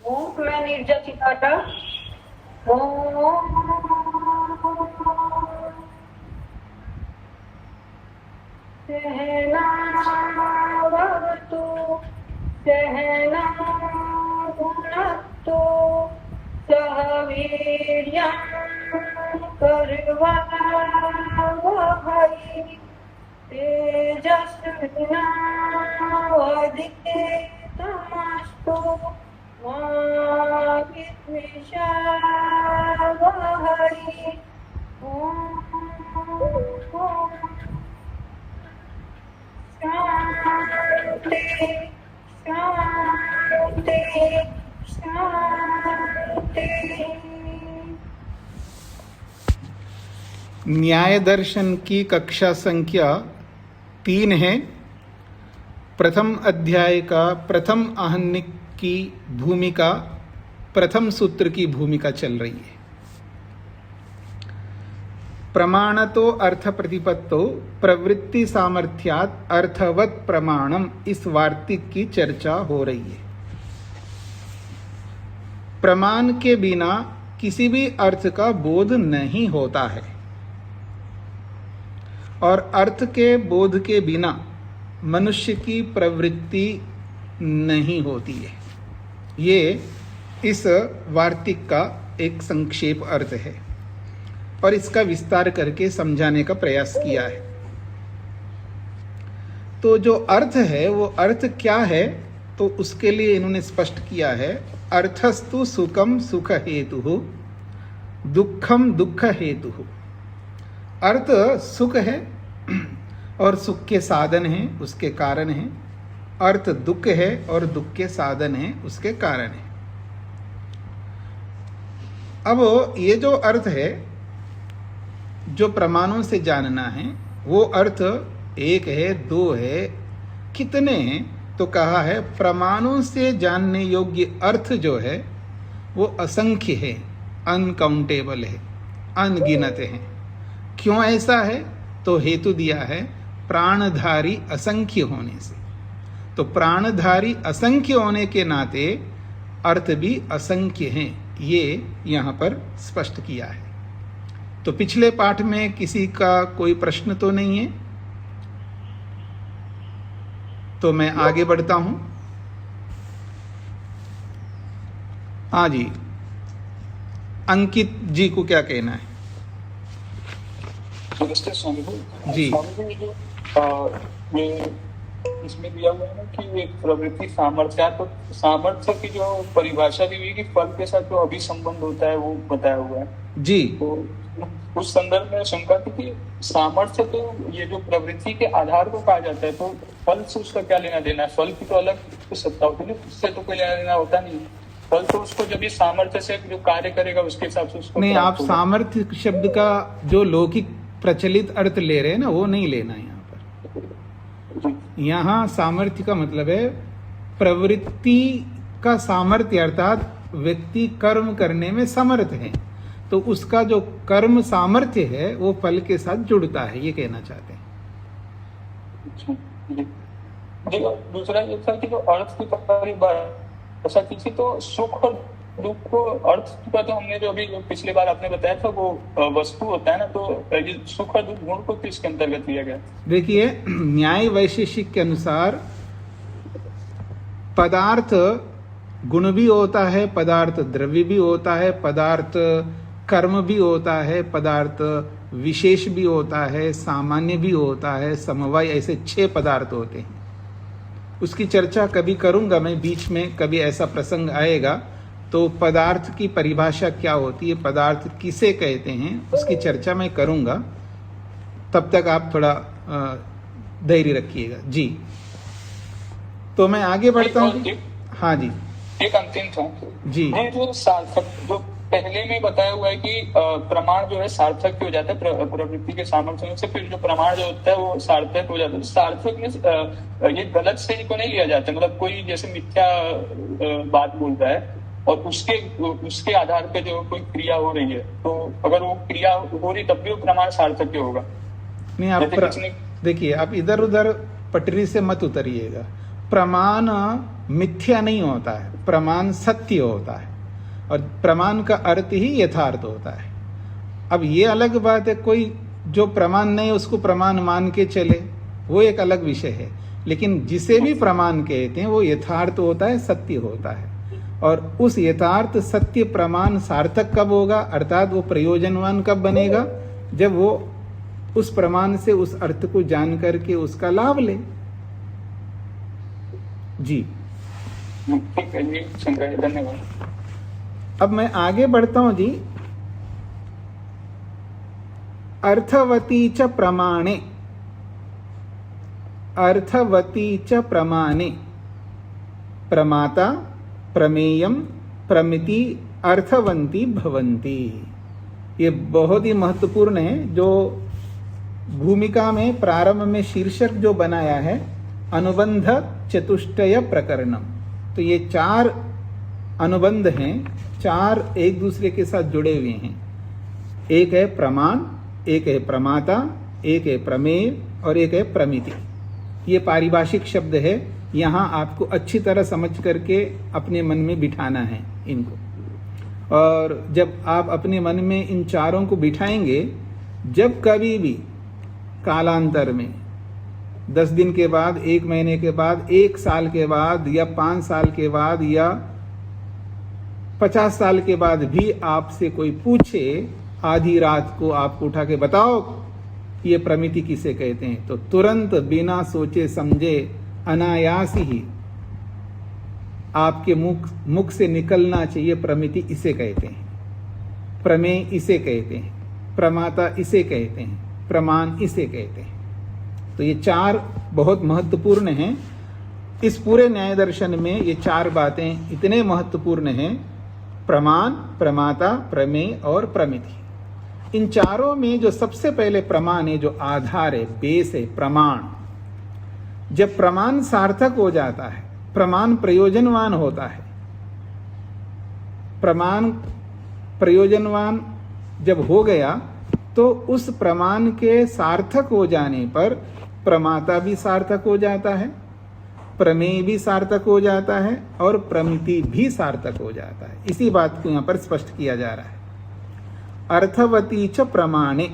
ओम में निर्जसिताटा ओम सहनावतु सहना भुनक्तु सह वीर्यं करवावहै तेजस्विनावधीतमस्तु मा विद्विषावहै ॐ शांति शांति शांति। न्याय दर्शन की कक्षा संख्या 3 है। प्रथम अध्याय का प्रथम आहनिक की भूमिका, प्रथम सूत्र की भूमिका चल रही है। प्रमाणतो अर्थ प्रतिपत्तो प्रवृत्ति सामर्थ्यात अर्थवत प्रमाणम, इस वार्तिक की चर्चा हो रही है। प्रमाण के बिना किसी भी अर्थ का बोध नहीं होता है और अर्थ के बोध के बिना मनुष्य की प्रवृत्ति नहीं होती है। ये इस वार्तिक का एक संक्षेप अर्थ है और इसका विस्तार करके समझाने का प्रयास किया है। तो जो अर्थ है वो अर्थ क्या है, तो उसके लिए इन्होंने स्पष्ट किया है, अर्थस्तु सुखम सुख हेतु दुखम दुख हेतु। अर्थ सुख है और सुख के साधन है, उसके कारण है। अर्थ दुख है और दुख के साधन है, उसके कारण है। अब ये जो अर्थ है जो प्रमाणों से जानना है, वो अर्थ एक है, दो है, कितने हैं? तो कहा है प्रमाणों से जानने योग्य अर्थ जो है वो असंख्य है, अनकाउंटेबल है, अनगिनत है। क्यों ऐसा है? तो हेतु दिया है प्राणधारी असंख्य होने से। तो प्राणधारी असंख्य होने के नाते अर्थ भी असंख्य हैं, ये यहाँ पर स्पष्ट किया है। तो पिछले पाठ में किसी का कोई प्रश्न तो नहीं है, तो मैं आगे बढ़ता हूं। हाँ जी, अंकित जी को क्या कहना है? जी, इसमें दिया हुआ है ना कि एक प्रवृत्ति सामर्थ्य, तो सामर्थ्य की जो परिभाषा दी हुई है कि फल के साथ जो अभिसंबंध होता है वो बताया हुआ है जी। तो उस संदर्भ में शंका थी कि सामर्थ्य तो ये जो प्रवृत्ति के आधार को कहा जाता है, तो फल से उसका क्या लेना देना है? फल की तो अलग तो सत्ता होती है, उससे तो कोई लेना देना होता नहीं। फल तो उसको जब ये सामर्थ्य से जो कार्य करेगा उसके हिसाब से उसको नहीं, आप सामर्थ्य शब्द का जो लौकिक प्रचलित अर्थ ले रहे हैं ना, वो नहीं लेना है यहाँ पर। यहाँ सामर्थ्य का मतलब है प्रवृत्ति का सामर्थ्य, अर्थात व्यक्ति कर्म करने में समर्थ है, तो उसका जो कर्म सामर्थ्य है वो फल के साथ जुड़ता है, ये कहना चाहते हैं। दूसरा ये था कि जो अर्थ की परिभाषा की थी, तो सुख और दुख को, अर्थ का तो हमने जो अभी पिछली बार आपने बताया था वो वस्तु होता है ना, तो ये सुख और दुख गुण को किसके अंतर्गत लिया गया? देखिए, न्याय वैशेषिक के अनुसार पदार्थ गुण भी होता है, पदार्थ द्रव्य भी होता है, पदार्थ कर्म भी होता है, पदार्थ विशेष भी होता है, सामान्य भी होता है, समवाय, ऐसे 6 पदार्थ होते हैं। उसकी चर्चा कभी करूंगा मैं, बीच में कभी ऐसा प्रसंग आएगा तो पदार्थ की परिभाषा क्या होती है, पदार्थ किसे कहते हैं, उसकी चर्चा मैं करूंगा। तब तक आप थोड़ा धैर्य रखिएगा जी। तो मैं आगे बढ़ता हूँ। हाँ जी, एक अंतिम था जी। ये जो सार्थक, जो पहले में बताया हुआ है कि प्रमाण जो है सार्थक हो जाता है प्रवृत्ति के सामर्थ्य से, फिर जो प्रमाण जो होता है वो सार्थक हो जाता है। सार्थक में ये गलत सही को नहीं लिया जाता, मतलब कोई जैसे मिथ्या बात बोल रहा है और उसके आधार पे जो कोई क्रिया हो रही है, तो अगर वो क्रिया हो रही तब भी वो प्रमाण सार्थक होगा। नहीं, आप देखिए, आप इधर उधर पटरी से मत उतरिएगा। प्रमाण मिथ्या नहीं होता है, प्रमाण सत्य होता है और प्रमाण का अर्थ ही यथार्थ होता है। अब ये अलग बात है, कोई जो प्रमाण नहीं उसको प्रमाण मान के चले, वो एक अलग विषय है, लेकिन जिसे भी प्रमाण कहते हैं वो यथार्थ होता है, सत्य होता है। और उस यथार्थ सत्य प्रमाण सार्थक कब होगा, अर्थात वो प्रयोजनवान कब बनेगा, जब वो उस प्रमाण से उस अर्थ को जान करके उसका लाभ ले। जी ठीक है जी, शंकर जी, धन्यवाद। अब मैं आगे बढ़ता हूं जी। अर्थवती च प्रमाणे, अर्थवती च प्रमाणे प्रमाता प्रमेयम प्रमिति अर्थवंती भवंती। ये बहुत ही महत्वपूर्ण है। जो भूमिका में प्रारंभ में शीर्षक जो बनाया है, अनुबंध चतुष्टय प्रकरणम, तो ये 4 अनुबंध हैं, 4 एक दूसरे के साथ जुड़े हुए हैं। एक है प्रमाण, एक है प्रमाता, एक है प्रमेय और एक है प्रमिति। ये पारिभाषिक शब्द है, यहाँ आपको अच्छी तरह समझ करके अपने मन में बिठाना है इनको। और जब आप अपने मन में इन चारों को बिठाएंगे, जब कभी भी कालांतर में 10 दिन के बाद, 1 महीने के बाद, 1 साल के बाद या 5 साल के बाद या 50 साल के बाद भी आपसे कोई पूछे, आधी रात को आपको उठा के बताओ ये प्रमिति किसे कहते हैं, तो तुरंत बिना सोचे समझे अनायास ही आपके मुख से निकलना चाहिए, प्रमिति इसे कहते हैं, प्रमेय इसे कहते हैं, प्रमाता इसे कहते हैं, प्रमाण इसे कहते हैं। तो ये 4 बहुत महत्वपूर्ण हैं। इस पूरे न्याय दर्शन में ये 4 बातें इतने महत्वपूर्ण हैं, प्रमाण, प्रमाता, प्रमेय और प्रमिति। इन चारों में जो सबसे पहले प्रमाण है, जो आधार है, बेस है, प्रमाण। जब प्रमाण सार्थक हो जाता है, प्रमाण प्रयोजनवान होता है, प्रमाण प्रयोजनवान जब हो गया तो उस प्रमाण के सार्थक हो जाने पर प्रमाता भी सार्थक हो जाता है, प्रमेय भी सार्थक हो जाता है और प्रमिति भी सार्थक हो जाता है। इसी बात को यहाँ पर स्पष्ट किया जा रहा है। अर्थवती च प्रमाणे,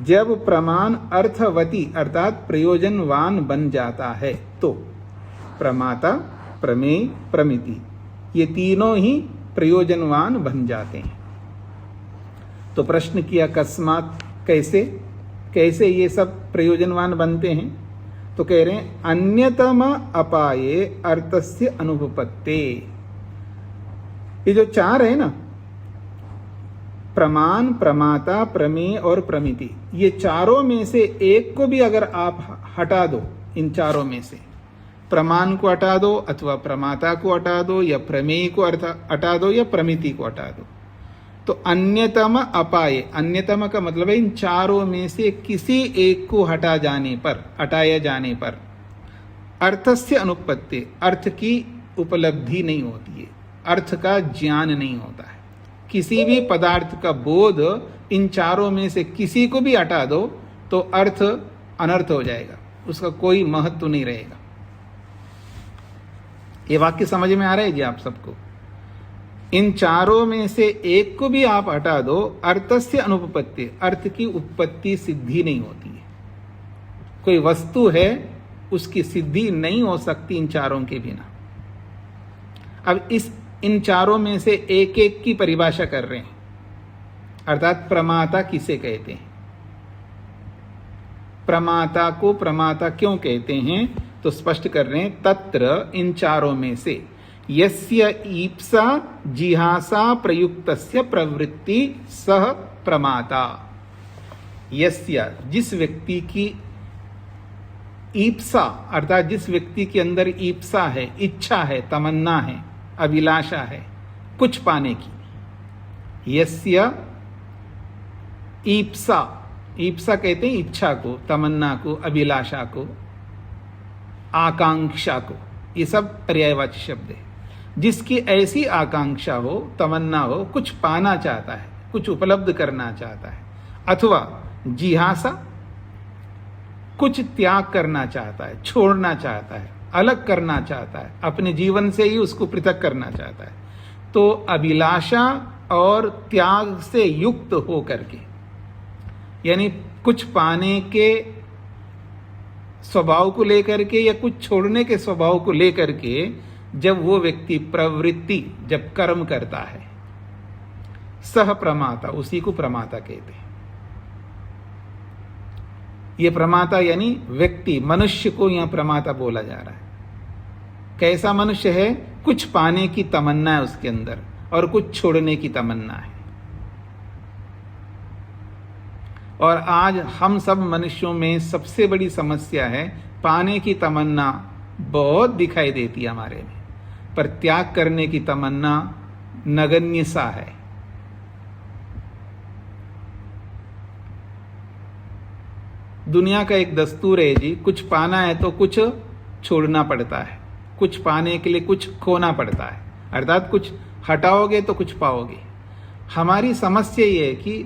जब प्रमाण अर्थवती अर्थात प्रयोजनवान बन जाता है तो प्रमाता, प्रमेय, प्रमिति ये तीनों ही प्रयोजनवान बन जाते हैं। तो प्रश्न किया कस्मात, कैसे कैसे ये सब प्रयोजनवान बनते हैं, तो कह रहे हैं अन्यतम अपाये अर्थस्य अनुपपत्ते। ये जो 4 है ना, प्रमाण, प्रमाता, प्रमेय और प्रमिति, ये चारों में से एक को भी अगर आप हटा दो, इन चारों में से प्रमाण को हटा दो अथवा प्रमाता को हटा दो या प्रमेय को हटा दो या प्रमिति को हटा दो, तो अन्यतम अपाये, अन्यतम का मतलब है इन चारों में से किसी एक को हटाया जाने पर अर्थस्य अनुपपत्ति, अर्थ की उपलब्धि नहीं होती है, अर्थ का ज्ञान नहीं होता है। किसी भी पदार्थ का बोध इन चारों में से किसी को भी हटा दो तो अर्थ अनर्थ हो जाएगा, उसका कोई महत्व नहीं रहेगा। ये वाक्य समझ में आ रहा है जी आप सबको? इन चारों में से एक को भी आप हटा दो, अर्थस्य अनुपपत्ति, अर्थ की उत्पत्ति सिद्धि नहीं होती है। कोई वस्तु है उसकी सिद्धि नहीं हो सकती इन चारों के बिना। अब इन चारों में से एक एक की परिभाषा कर रहे हैं, अर्थात प्रमाता किसे कहते हैं, प्रमाता को प्रमाता क्यों कहते हैं, तो स्पष्ट कर रहे हैं तत्र, इन चारों में से यस्य ईप्सा जिहासा प्रयुक्तस्य प्रवृत्ति सह प्रमाता। यस्य, जिस व्यक्ति की ईप्सा अर्थात जिस व्यक्ति के अंदर ईप्सा है, इच्छा है, तमन्ना है, अभिलाषा है कुछ पाने की, यस्य ईप्सा, ईप्सा कहते हैं इच्छा को, तमन्ना को, अभिलाषा को, आकांक्षा को, ये सब पर्यायवाची शब्द है। जिसकी ऐसी आकांक्षा हो, तमन्ना हो, कुछ पाना चाहता है, कुछ उपलब्ध करना चाहता है, अथवा जिहासा, कुछ त्याग करना चाहता है, छोड़ना चाहता है, अलग करना चाहता है, अपने जीवन से ही उसको पृथक करना चाहता है। तो अभिलाषा और त्याग से युक्त हो करके, यानी कुछ पाने के स्वभाव को लेकर के या कुछ छोड़ने के स्वभाव को लेकर के जब वो व्यक्ति प्रवृत्ति, जब कर्म करता है, सह प्रमाता, उसी को प्रमाता कहते हैं। ये प्रमाता यानी व्यक्ति, मनुष्य को यहां प्रमाता बोला जा रहा है। कैसा मनुष्य है? कुछ पाने की तमन्ना है उसके अंदर और कुछ छोड़ने की तमन्ना है। और आज हम सब मनुष्यों में सबसे बड़ी समस्या है, पाने की तमन्ना बहुत दिखाई देती है हमारे में, पर त्याग करने की तमन्ना नगण्य सा है। दुनिया का एक दस्तूर है जी, कुछ पाना है तो कुछ छोड़ना पड़ता है, कुछ पाने के लिए कुछ खोना पड़ता है, अर्थात कुछ हटाओगे तो कुछ पाओगे। हमारी समस्या ये है कि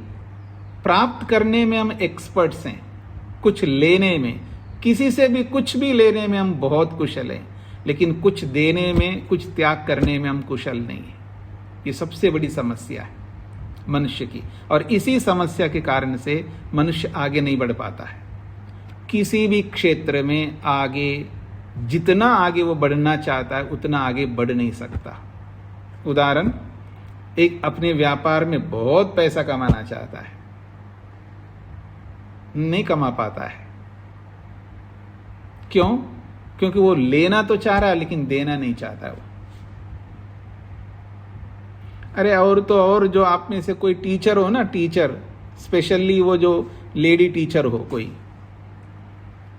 प्राप्त करने में हम एक्सपर्ट्स हैं, कुछ लेने में, किसी से भी कुछ भी लेने में हम बहुत कुशल हैं, लेकिन कुछ देने में, कुछ त्याग करने में हम कुशल नहीं हैं। ये सबसे बड़ी समस्या है मनुष्य की, और इसी समस्या के कारण से मनुष्य आगे नहीं बढ़ पाता है। किसी भी क्षेत्र में आगे, जितना आगे वो बढ़ना चाहता है उतना आगे बढ़ नहीं सकता। उदाहरण, एक अपने व्यापार में बहुत पैसा कमाना चाहता है, नहीं कमा पाता है। क्यों? क्योंकि वो लेना तो चाह रहा है लेकिन देना नहीं चाहता वो। अरे और तो और, जो आप में से कोई टीचर हो ना, टीचर, स्पेशली वो जो लेडी टीचर हो, कोई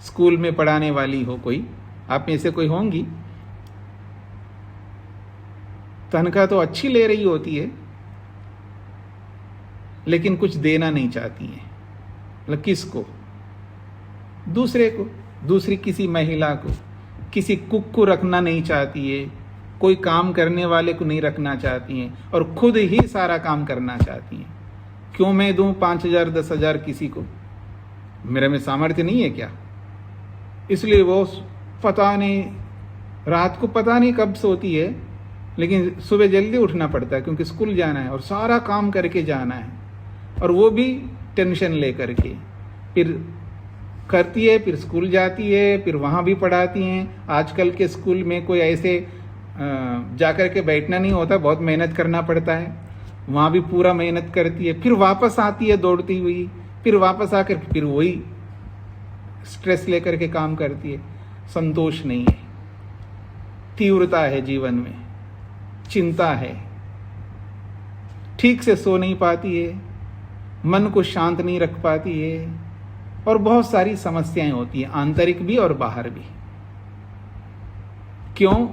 स्कूल में पढ़ाने वाली हो, कोई आप में से कोई होंगी, तनख्वाह तो अच्छी ले रही होती है लेकिन कुछ देना नहीं चाहती है। मतलब किसको? दूसरे को, दूसरी किसी महिला को, किसी कुक को रखना नहीं चाहती है, कोई काम करने वाले को नहीं रखना चाहती हैं, और खुद ही सारा काम करना चाहती हैं। क्यों मैं दूं 5,000 10,000 किसी को? मेरे में सामर्थ्य नहीं है क्या? इसलिए वो पता नहीं, रात को पता नहीं कब सोती है, लेकिन सुबह जल्दी उठना पड़ता है क्योंकि स्कूल जाना है और सारा काम करके जाना है, और वो भी टेंशन लेकर के फिर करती है, फिर स्कूल जाती है, फिर वहाँ भी पढ़ाती हैं। आजकल के स्कूल में कोई ऐसे जाकर के बैठना नहीं होता, बहुत मेहनत करना पड़ता है। वहाँ भी पूरा मेहनत करती है, फिर वापस आती है दौड़ती हुई, फिर वापस आकर फिर वही स्ट्रेस लेकर के काम करती है। संतोष नहीं है, तीव्रता है जीवन में, चिंता है, ठीक से सो नहीं पाती है, मन को शांत नहीं रख पाती है, और बहुत सारी समस्याएं होती हैं, आंतरिक भी और बाहर भी। क्यों?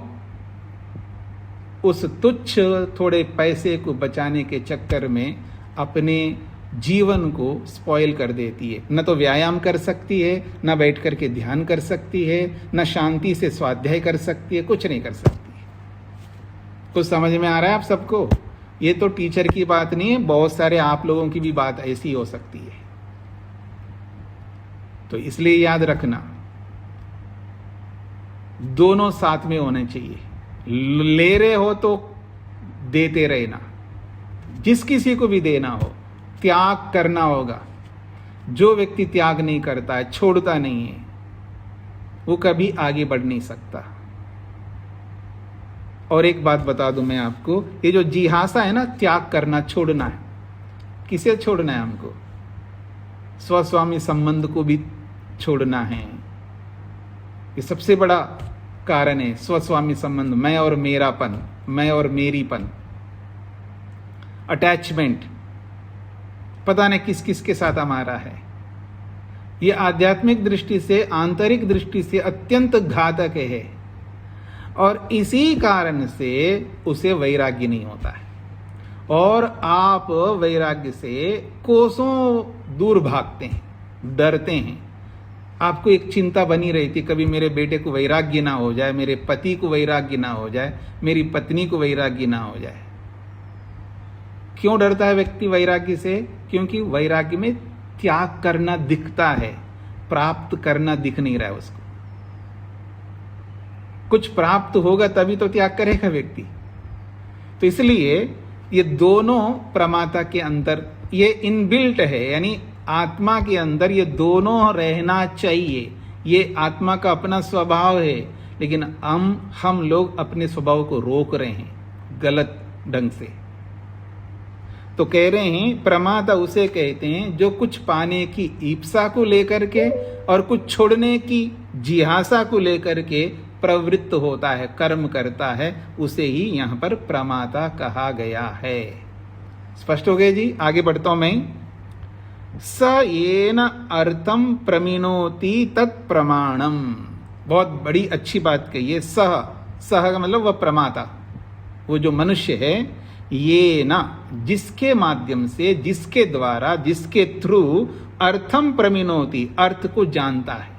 उस तुच्छ थोड़े पैसे को बचाने के चक्कर में अपने जीवन को स्पॉइल कर देती है। न तो व्यायाम कर सकती है, न बैठ करके ध्यान कर सकती है, न शांति से स्वाध्याय कर सकती है, कुछ नहीं कर सकती है। कुछ समझ में आ रहा है आप सबको? ये तो टीचर की बात नहीं है, बहुत सारे आप लोगों की भी बात ऐसी हो सकती है। तो इसलिए याद रखना, दोनों साथ में होने चाहिए। ले रहे हो तो देते रहना, जिस किसी को भी देना हो, त्याग करना होगा। जो व्यक्ति त्याग नहीं करता है, छोड़ता नहीं है, वो कभी आगे बढ़ नहीं सकता। और एक बात बता दूं मैं आपको, ये जो जिहासा है ना, त्याग करना, छोड़ना है, किसे छोड़ना है हमको? स्वस्वामी संबंध को भी छोड़ना है। ये सबसे बड़ा कारण है, स्वस्वामी संबंध, मैं और मेरापन, मैं और मेरीपन, अटैचमेंट, पता नहीं किस किस के साथ हमारा है। ये आध्यात्मिक दृष्टि से, आंतरिक दृष्टि से अत्यंत घातक है, और इसी कारण से उसे वैराग्य नहीं होता है। और आप वैराग्य से कोसों दूर भागते हैं, डरते हैं। आपको एक चिंता बनी रही थी, कभी मेरे बेटे को वैराग्य ना हो जाए, मेरे पति को वैराग्य ना हो जाए, मेरी पत्नी को वैराग्य ना हो जाए। क्यों डरता है व्यक्ति वैराग्य से? क्योंकि वैराग्य में त्याग करना दिखता है, प्राप्त करना दिख नहीं रहा है उसको। कुछ प्राप्त होगा तभी तो त्याग करेगा व्यक्ति। तो इसलिए ये दोनों प्रमाता के अंदर ये इनबिल्ट है, यानी आत्मा के अंदर ये दोनों रहना चाहिए। ये आत्मा का अपना स्वभाव है, लेकिन हम लोग अपने स्वभाव को रोक रहे हैं गलत ढंग से। तो कह रहे हैं प्रमाता उसे कहते हैं जो कुछ पाने की ईप्सा को लेकर के और कुछ छोड़ने की जिहासा को लेकर के प्रवृत्त होता है, कर्म करता है, उसे ही यहां पर प्रमाता कहा गया है। स्पष्ट हो गया जी। आगे बढ़ता हूं मैं। स येन अर्थम प्रमिनोति तत्प्रमाणम। बहुत बड़ी अच्छी बात कही है। सह का मतलब वह प्रमाता, वो जो मनुष्य है, ये ना जिसके माध्यम से, जिसके द्वारा, जिसके थ्रू अर्थम प्रमिनोति, अर्थ को जानता है।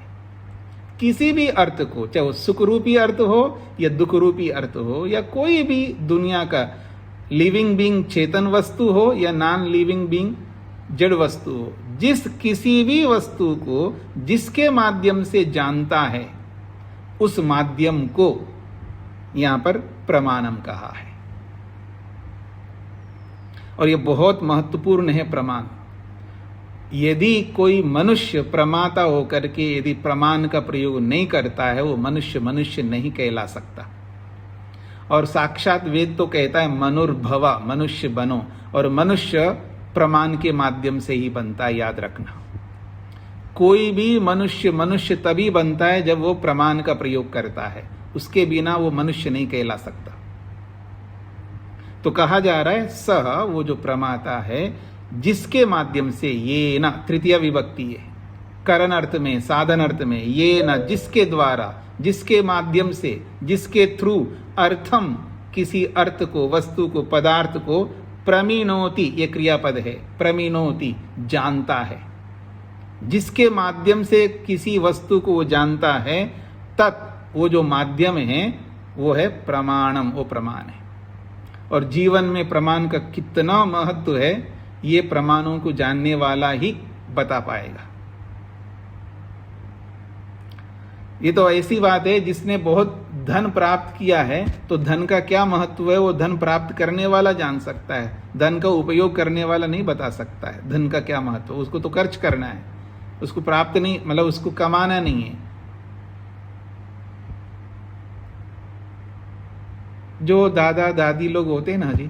किसी भी अर्थ को, चाहे वो सुख रूपी अर्थ हो या दुख रूपी अर्थ हो, या कोई भी दुनिया का लिविंग बीइंग चेतन वस्तु हो या नॉन लिविंग बीइंग जड़ वस्तु हो, जिस किसी भी वस्तु को जिसके माध्यम से जानता है, उस माध्यम को यहां पर प्रमाणम कहा है। और यह बहुत महत्वपूर्ण है प्रमाण। यदि कोई मनुष्य प्रमाता होकर के यदि प्रमाण का प्रयोग नहीं करता है, वो मनुष्य नहीं कहला सकता। और साक्षात वेद तो कहता है मनुर्भवा, मनुष्य बनो, और मनुष्य प्रमाण के माध्यम से ही बनता है, याद रखना। कोई भी मनुष्य तभी बनता है जब वो प्रमाण का प्रयोग करता है, उसके बिना वो मनुष्य नहीं कहला सकता। तो कहा जा रहा है सह, वो जो प्रमाता है, जिसके माध्यम से, ये ना तृतीय विभक्ति है, करण अर्थ में, साधन अर्थ में, ये ना जिसके द्वारा, जिसके माध्यम से, जिसके थ्रू अर्थम किसी अर्थ को, वस्तु को, पदार्थ को, प्रमिनोति, ये क्रियापद है, प्रमिनोति जानता है, जिसके माध्यम से किसी वस्तु को वो जानता है, तत् वो जो माध्यम है वो है प्रमाणम, वो प्रमाण है। और जीवन में प्रमाण का कितना महत्व है, ये प्रमाणों को जानने वाला ही बता पाएगा। ये तो ऐसी बात है, जिसने बहुत धन प्राप्त किया है, तो धन का क्या महत्व है वो धन प्राप्त करने वाला जान सकता है, धन का उपयोग करने वाला नहीं बता सकता है धन का क्या महत्व। उसको तो खर्च करना है, उसको प्राप्त नहीं, मतलब उसको कमाना नहीं है। जो दादा दादी लोग होते हैं ना जी,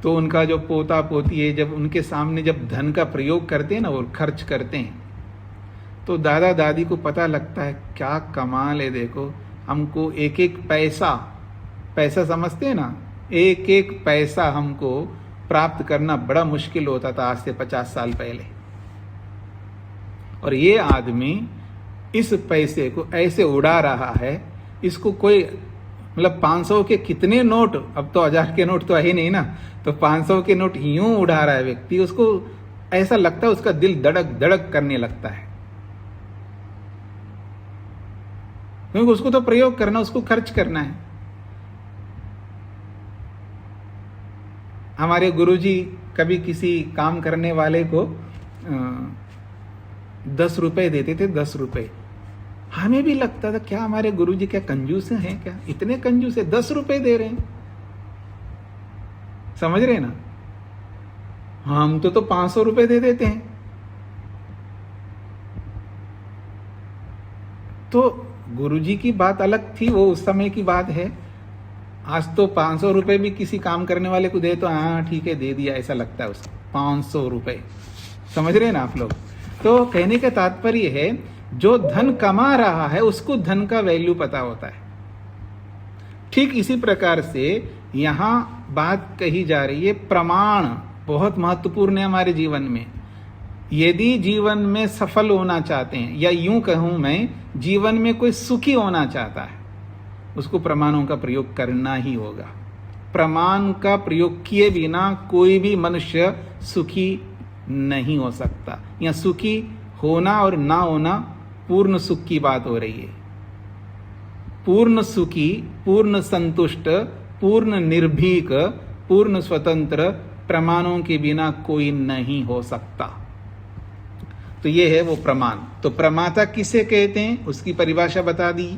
तो उनका जो पोता पोती है, जब उनके सामने जब धन का प्रयोग करते हैं ना, वो खर्च करते हैं, तो दादा दादी को पता लगता है क्या कमाल है, देखो हमको एक एक पैसा समझते हैं ना, एक एक पैसा हमको प्राप्त करना बड़ा मुश्किल होता था आज से 50 साल पहले। और ये आदमी इस पैसे को ऐसे उड़ा रहा है, इसको कोई मतलब 500 के कितने नोट, अब तो 1000 के नोट तो है नहीं ना, तो 500 के नोट यूं उड़ा रहा है व्यक्ति, उसको ऐसा लगता है उसका दिल धड़क धड़क करने लगता है, क्योंकि उसको तो प्रयोग करना, उसको खर्च करना है। हमारे गुरुजी कभी किसी काम करने वाले को 10 रुपए देते थे, 10 रुपए। हमें भी लगता था क्या हमारे गुरुजी क्या कंजूस हैं, क्या इतने कंजूस है, 10 रुपए दे रहे हैं, समझ रहे ना। हम तो 500 रुपए दे देते हैं। तो गुरुजी की बात अलग थी, वो उस समय की बात है। आज तो 500 रुपए भी किसी काम करने वाले को दे तो हाँ ठीक है दे दिया, ऐसा लगता है उसको। 500 रुपए, समझ रहे हैं ना आप लोग। तो कहने का तात्पर्य है, जो धन कमा रहा है उसको धन का वैल्यू पता होता है। ठीक इसी प्रकार से यहां बात कही जा रही है, प्रमाण बहुत महत्वपूर्ण है हमारे जीवन में। यदि जीवन में सफल होना चाहते हैं, या यूं कहूं मैं, जीवन में कोई सुखी होना चाहता है, उसको प्रमाणों का प्रयोग करना ही होगा। प्रमाण का प्रयोग किए बिना कोई भी मनुष्य सुखी नहीं हो सकता। या सुखी होना और ना होना पूर्ण सुख की बात हो रही है। पूर्ण सुखी, पूर्ण संतुष्ट, पूर्ण निर्भीक, पूर्ण स्वतंत्र प्रमाणों के बिना कोई नहीं हो सकता। तो ये है वो प्रमाण। तो प्रमाता किसे कहते हैं, उसकी परिभाषा बता दी।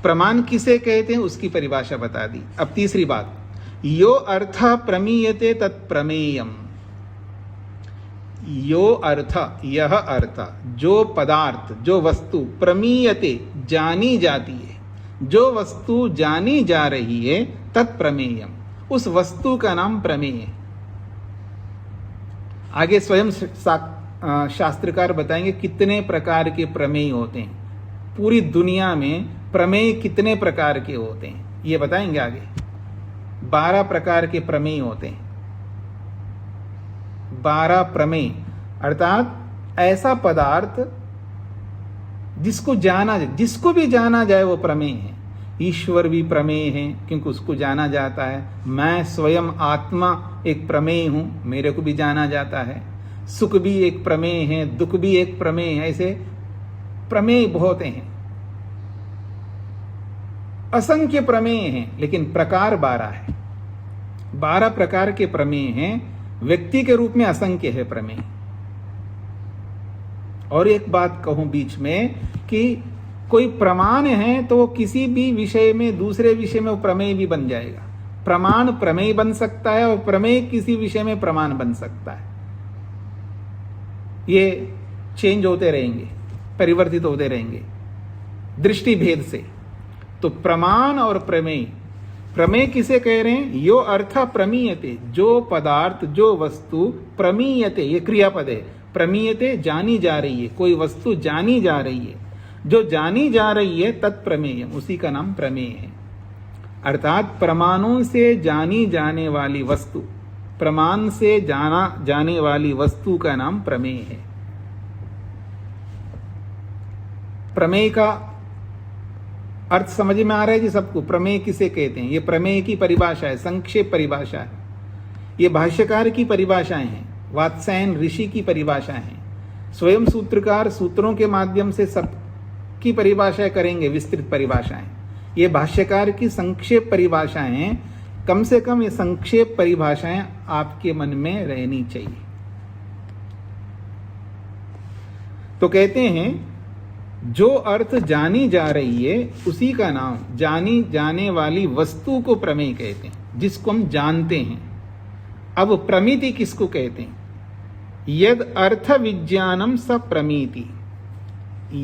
प्रमाण किसे कहते हैं उसकी परिभाषा बता दी। अब तीसरी बात, यो अर्थ प्रमीयते तत्प्रमेयम। यो अर्थ, यह अर्थ, जो पदार्थ, जो वस्तु, प्रमीयते, जानी जाती है, जो वस्तु जानी जा रही है, तत्प्रमेयम, उस वस्तु का नाम प्रमेय है। आगे स्वयं शास्त्रकार बताएंगे कितने प्रकार के प्रमेय होते हैं, पूरी दुनिया में प्रमेय कितने प्रकार के होते हैं ये बताएंगे आगे। 12 प्रकार के प्रमेय होते हैं। 12 प्रमेय अर्थात ऐसा पदार्थ जिसको जाना जाए, जिसको भी जाना जाए वो प्रमेय है। ईश्वर भी प्रमेय है क्योंकि उसको जाना जाता है। मैं स्वयं आत्मा एक प्रमेय हूं, मेरे को भी जाना जाता है। सुख भी एक प्रमेय है, दुख भी एक प्रमेय है। ऐसे प्रमेय बहुत हैं, असंख्य प्रमेय हैं, लेकिन प्रकार 12 है। 12 प्रकार के प्रमेय हैं, व्यक्ति के रूप में असंख्य है प्रमेय। और एक बात कहूं बीच में कि कोई प्रमाण है तो वो किसी भी विषय में, दूसरे विषय में वो प्रमेय भी बन जाएगा। प्रमाण प्रमेय बन सकता है और प्रमेय किसी विषय में प्रमाण बन सकता है। ये चेंज होते रहेंगे, परिवर्तित होते रहेंगे दृष्टि भेद से। तो प्रमाण और प्रमेय, प्रमेय किसे कह रहे हैं? यो अर्थ प्रमीयते, जो पदार्थ, जो वस्तु, प्रमीयते ये क्रियापद है। प्रमीयते जानी जा रही है, कोई वस्तु जानी जा रही है, जो जानी जा रही है तत्प्रमेय, उसी का नाम प्रमेय है। अर्थात प्रमाणों से जानी जाने वाली वस्तु, प्रमाण से जाना जाने वाली वस्तु का नाम प्रमेय है। प्रमेय का अर्थ समझ में आ रहा है जी सबको? प्रमेय किसे कहते हैं? ये प्रमेय की परिभाषा है, संक्षेप परिभाषा है। ये भाष्यकार की परिभाषाएं हैं, वात्सायन ऋषि की परिभाषाएं हैं, स्वयं सूत्रकार सूत्रों के माध्यम से सबकी परिभाषाएं करेंगे, विस्तृत परिभाषाएं। ये भाष्यकार की संक्षेप परिभाषाएं हैं। कम से कम ये संक्षेप परिभाषाएं आपके मन में रहनी चाहिए। तो कहते हैं जो अर्थ जानी जा रही है उसी का नाम, जानी जाने वाली वस्तु को प्रमेय कहते हैं, जिसको हम जानते हैं। अब प्रमिति किसको कहते हैं? यद अर्थ विज्ञानम स प्रमिति।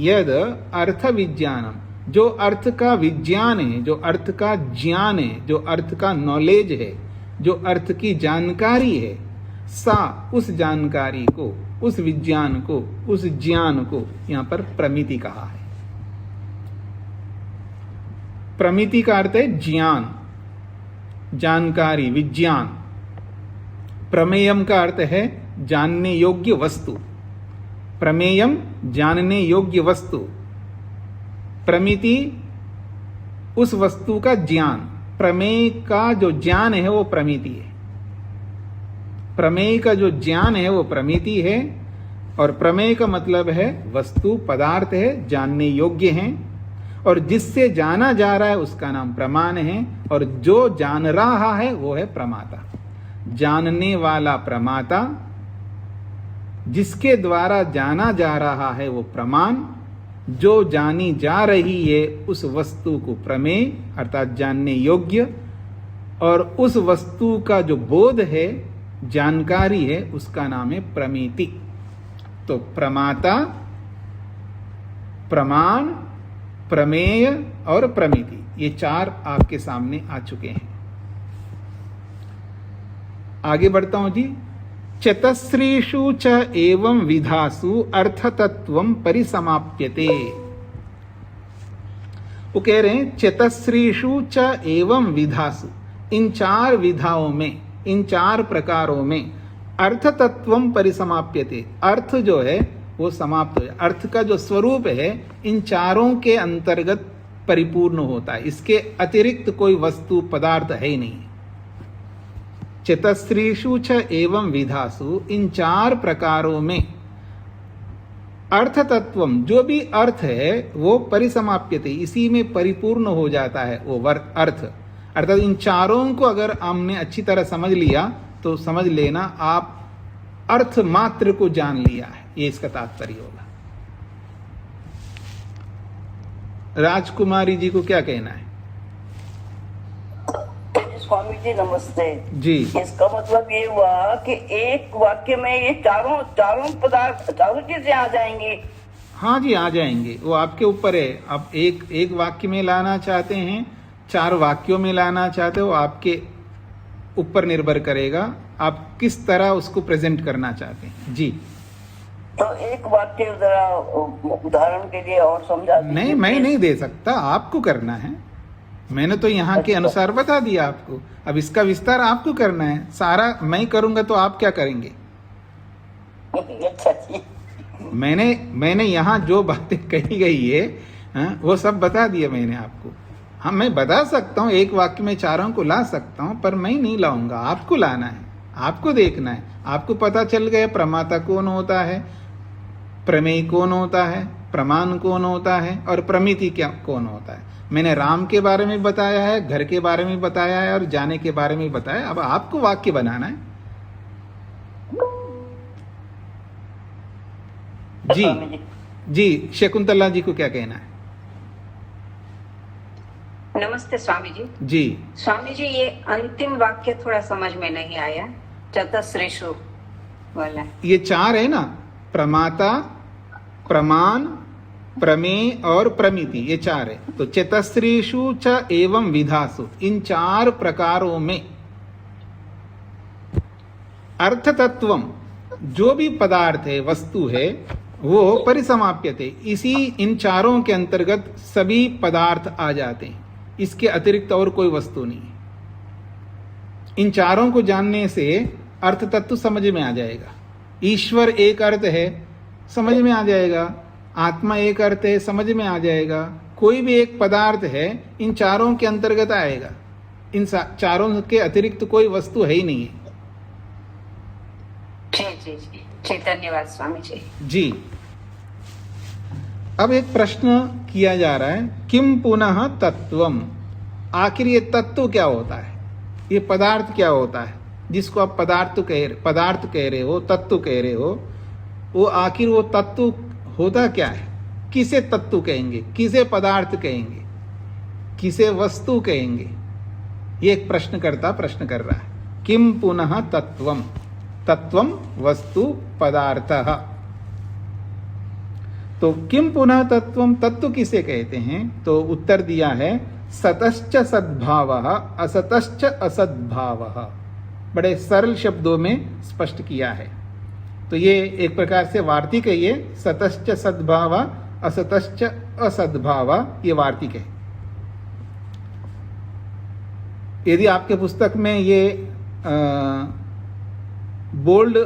यद अर्थ विज्ञानम, जो अर्थ का विज्ञान है, जो अर्थ का ज्ञान है, जो अर्थ का नॉलेज है, जो अर्थ की जानकारी है, सा उस जानकारी को, उस विज्ञान को, उस ज्ञान को यहां पर प्रमिति कहा है। प्रमिति का अर्थ है ज्ञान, जानकारी, विज्ञान। प्रमेयम का अर्थ है जानने योग्य वस्तु। प्रमेयम जानने योग्य वस्तु, प्रमिति उस वस्तु का ज्ञान। प्रमेय का जो ज्ञान है वो प्रमिति है। प्रमेय का जो ज्ञान है वो प्रमिति है। और प्रमेय का मतलब है वस्तु, पदार्थ है, जानने योग्य है, और जिससे जाना जा रहा है उसका नाम प्रमाण है, और जो जान रहा है वो है प्रमाता। जानने वाला प्रमाता, जिसके द्वारा जाना जा रहा है वो प्रमाण, जो जानी जा रही है उस वस्तु को प्रमेय अर्थात जानने योग्य, और उस वस्तु का जो बोध है, जानकारी है, उसका नाम है प्रमिति। तो प्रमाता, प्रमाण, प्रमेय और प्रमिति, ये 4 आपके सामने आ चुके हैं। आगे बढ़ता हूं जी। चतस्रीषु च एवं विधासु अर्थतत्वं परिसमाप्यते। वो कह रहे हैं चतस्रीषु च एवं विधासु, इन 4 विधाओं में, इन 4 प्रकारों में अर्थतत्वं परिसमाप्यते, अर्थ जो है वो समाप्त हो जाए। अर्थ का जो स्वरूप है इन 4 के अंतर्गत परिपूर्ण होता है, इसके अतिरिक्त कोई वस्तु पदार्थ है ही नहीं। चतस्रीषु च एवं विधासु, इन 4 प्रकारों में अर्थतत्वम, जो भी अर्थ है वो परिसमाप्यते, इसी में परिपूर्ण हो जाता है वो अर्थ। अर्थात इन 4 को अगर हमने अच्छी तरह समझ लिया तो समझ लेना आप अर्थ मात्र को जान लिया है, ये इसका तात्पर्य होगा। राजकुमारी जी को क्या कहना है? स्वामी जी नमस्ते जी। इसका मतलब ये हुआ कि एक वाक्य में ये चारों पदार्थ चारों चीजें आ जाएंगी। हाँ जी, आ जाएंगे, वो आपके ऊपर है। आप एक वाक्य में लाना चाहते हैं, 4 वाक्यों में लाना चाहते हो, आपके ऊपर निर्भर करेगा आप किस तरह उसको प्रेजेंट करना चाहते हैं। जी। तो एक वाक्य जरा उदाहरण के लिए और समझा दीजिए। नहीं, मैं नहीं दे सकता, आपको करना है। मैंने तो यहाँ के अनुसार बता दिया आपको, अब इसका विस्तार आपको करना है। सारा मैं करूंगा तो आप क्या करेंगे? अच्छा जी। मैंने यहाँ जो बातें कही गई है, वो सब बता दिया मैंने आपको। हाँ, मैं बता सकता हूँ, एक वाक्य में 4 को ला सकता हूँ, पर मैं नहीं लाऊंगा, आपको लाना है, आपको देखना है। आपको पता चल गया प्रमाता कौन होता है, प्रमेय कौन होता है, प्रमाण कौन होता है और प्रमिति क्या कौन होता है। मैंने राम के बारे में बताया है, घर के बारे में बताया है और जाने के बारे में बताया। अब आपको वाक्य बनाना है। जी जी, शकुंतला जी को क्या कहना है? नमस्ते स्वामी जी। जी स्वामी जी, ये अंतिम वाक्य थोड़ा समझ में नहीं आया, चतस्रेषु वाला। ये 4 है ना, प्रमाता, प्रमाण, प्रमेय और प्रमिति, ये 4 है। तो चतस्रेषु च एवं विधासु, इन 4 प्रकारों में अर्थ तत्वम, जो भी पदार्थ है, वस्तु है, वो परिसमाप्यते, इसी इन 4 के अंतर्गत सभी पदार्थ आ जाते हैं। इसके अतिरिक्त और कोई वस्तु नहीं है। इन 4 को जानने से अर्थ तत्व समझ में आ जाएगा। ईश्वर एक अर्थ है, समझ में आ जाएगा। आत्मा एक अर्थ है, समझ में आ जाएगा। कोई भी एक पदार्थ है, इन 4 के अंतर्गत आएगा। इन 4 के अतिरिक्त कोई वस्तु है ही नहीं है। जी, धन्यवाद स्वामी जी। जी। अब एक प्रश्न किया जा रहा है, किम पुनः तत्वम, आखिर ये तत्व क्या होता है, ये पदार्थ क्या होता है, जिसको आप पदार्थ कह रहे हो, तत्व कह रहे हो, वो आखिर वो तत्व होता क्या है? किसे तत्व कहेंगे, किसे पदार्थ कहेंगे, किसे वस्तु कहेंगे? ये एक प्रश्नकर्ता प्रश्न कर रहा है। किम पुनः तत्वम, तत्वम वस्तु पदार्थः। तो किम पुनः तत्वम, तत्व किसे कहते हैं? तो उत्तर दिया है, सतश्च सद्भावः असतश्च असद्भावः। बड़े सरल शब्दों में स्पष्ट किया है। तो ये एक प्रकार से वार्तिक है। ये सतश्च सद्भावः असतश्च असद्भावः, ये वार्तिक है। यदि आपके पुस्तक में ये बोल्ड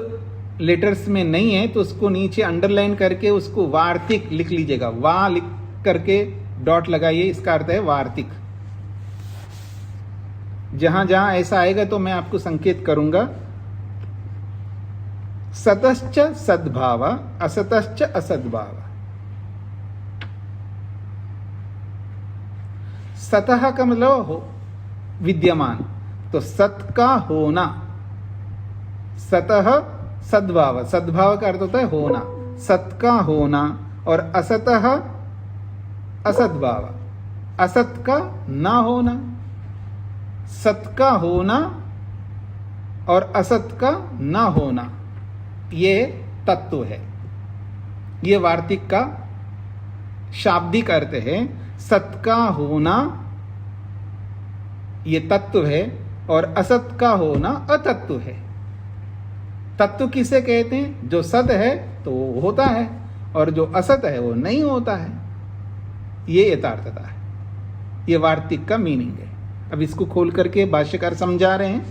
लेटर्स में नहीं है तो उसको नीचे अंडरलाइन करके उसको वार्तिक लिख लीजिएगा। वा लिख करके डॉट लगाइए, इसका अर्थ है वार्तिक। जहां जहां ऐसा आएगा तो मैं आपको संकेत करूंगा। सतश्च सद्भाव असतश्च असद्भाव। सतः का मतलब हो विद्यमान, तो सत का होना, सतः सद्भाव, सद्भाव का अर्थ होता है होना, सत का होना, और असतः असद्भाव, असत का ना होना। सत का होना और असत का ना होना, ये तत्व है। ये वार्तिक का शाब्दिक अर्थ है। सत का होना ये तत्व है और असत का होना अतत्व है। तत्व किसे कहते हैं? जो सत है तो वो होता है और जो असत है वो नहीं होता है। ये यथार्थता है, ये वार्तिक का मीनिंग है। अब इसको खोल करके भाष्यकार समझा रहे हैं।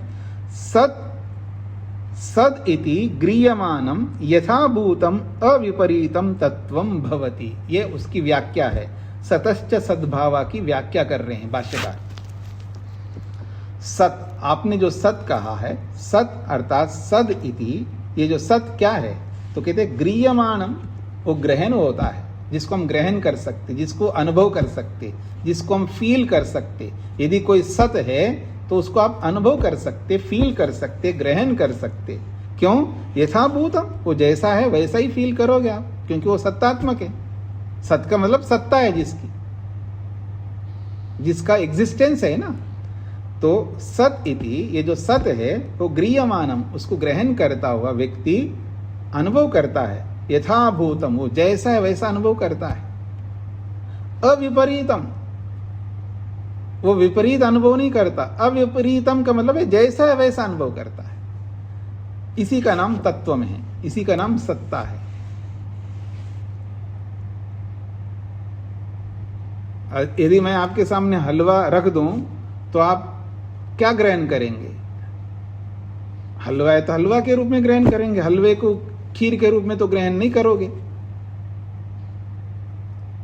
सद इति गृह्यमानम यथाभूतम अविपरीतम तत्वम भवति, ये उसकी व्याख्या है। सतश्च सद्भावा की व्याख्या कर रहे हैं भाष्यकार। सत, आपने जो सत कहा है, सत अर्थात सद इति, ये जो सत क्या है? तो कहते गृह्यमानम, वो ग्रहण होता है, जिसको हम ग्रहण कर सकते, जिसको अनुभव कर सकते, जिसको हम फील कर सकते। यदि कोई सत है तो उसको आप अनुभव कर सकते, फील कर सकते, ग्रहण कर सकते। क्यों? यथाभूतम, वो जैसा है वैसा ही फील करोगे आप, क्योंकि वो सत्तात्मक है। सत का मतलब सत्ता है जिसकी, जिसका एग्जिस्टेंस है ना। तो सत इति, ये जो सत है वो गृह्यमानम, उसको ग्रहण करता हुआ व्यक्ति अनुभव करता है। यथाभूतम, वो जैसा है वैसा अनुभव करता है। अविपरीतम, वो विपरीत अनुभव नहीं करता। अविपरीतम का मतलब है जैसा है वैसा अनुभव करता है। इसी का नाम तत्वम है, इसी का नाम सत्ता है। यदि मैं आपके सामने हलवा रख दूं तो आप क्या ग्रहण करेंगे? हलवा है तो हलवा के रूप में ग्रहण करेंगे, हलवे को खीर के रूप में तो ग्रहण नहीं करोगे।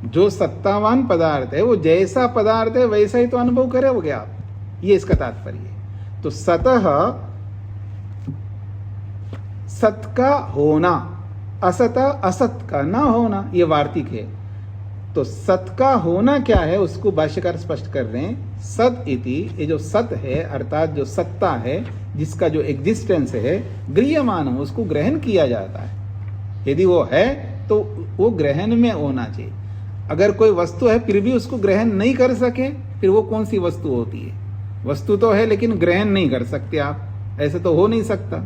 जो सत्तावान पदार्थ है वो जैसा पदार्थ है वैसा ही तो अनुभव करोगे आप, ये इसका तात्पर्य है। तो सतः सत का होना, असत असत का ना होना, ये वार्तिक है। तो सत का होना क्या है उसको भाष्यकार स्पष्ट कर रहे हैं। सत इति, ये जो सत है अर्थात जो सत्ता है, जिसका जो एग्जिस्टेंस है, गृह्यमान, उसको ग्रहण किया जाता है। यदि वो है तो वो ग्रहण में होना चाहिए। अगर कोई वस्तु है फिर भी उसको ग्रहण नहीं कर सके, फिर वो कौन सी वस्तु होती है? वस्तु तो है लेकिन ग्रहण नहीं कर सकते आप, ऐसे तो हो नहीं सकता।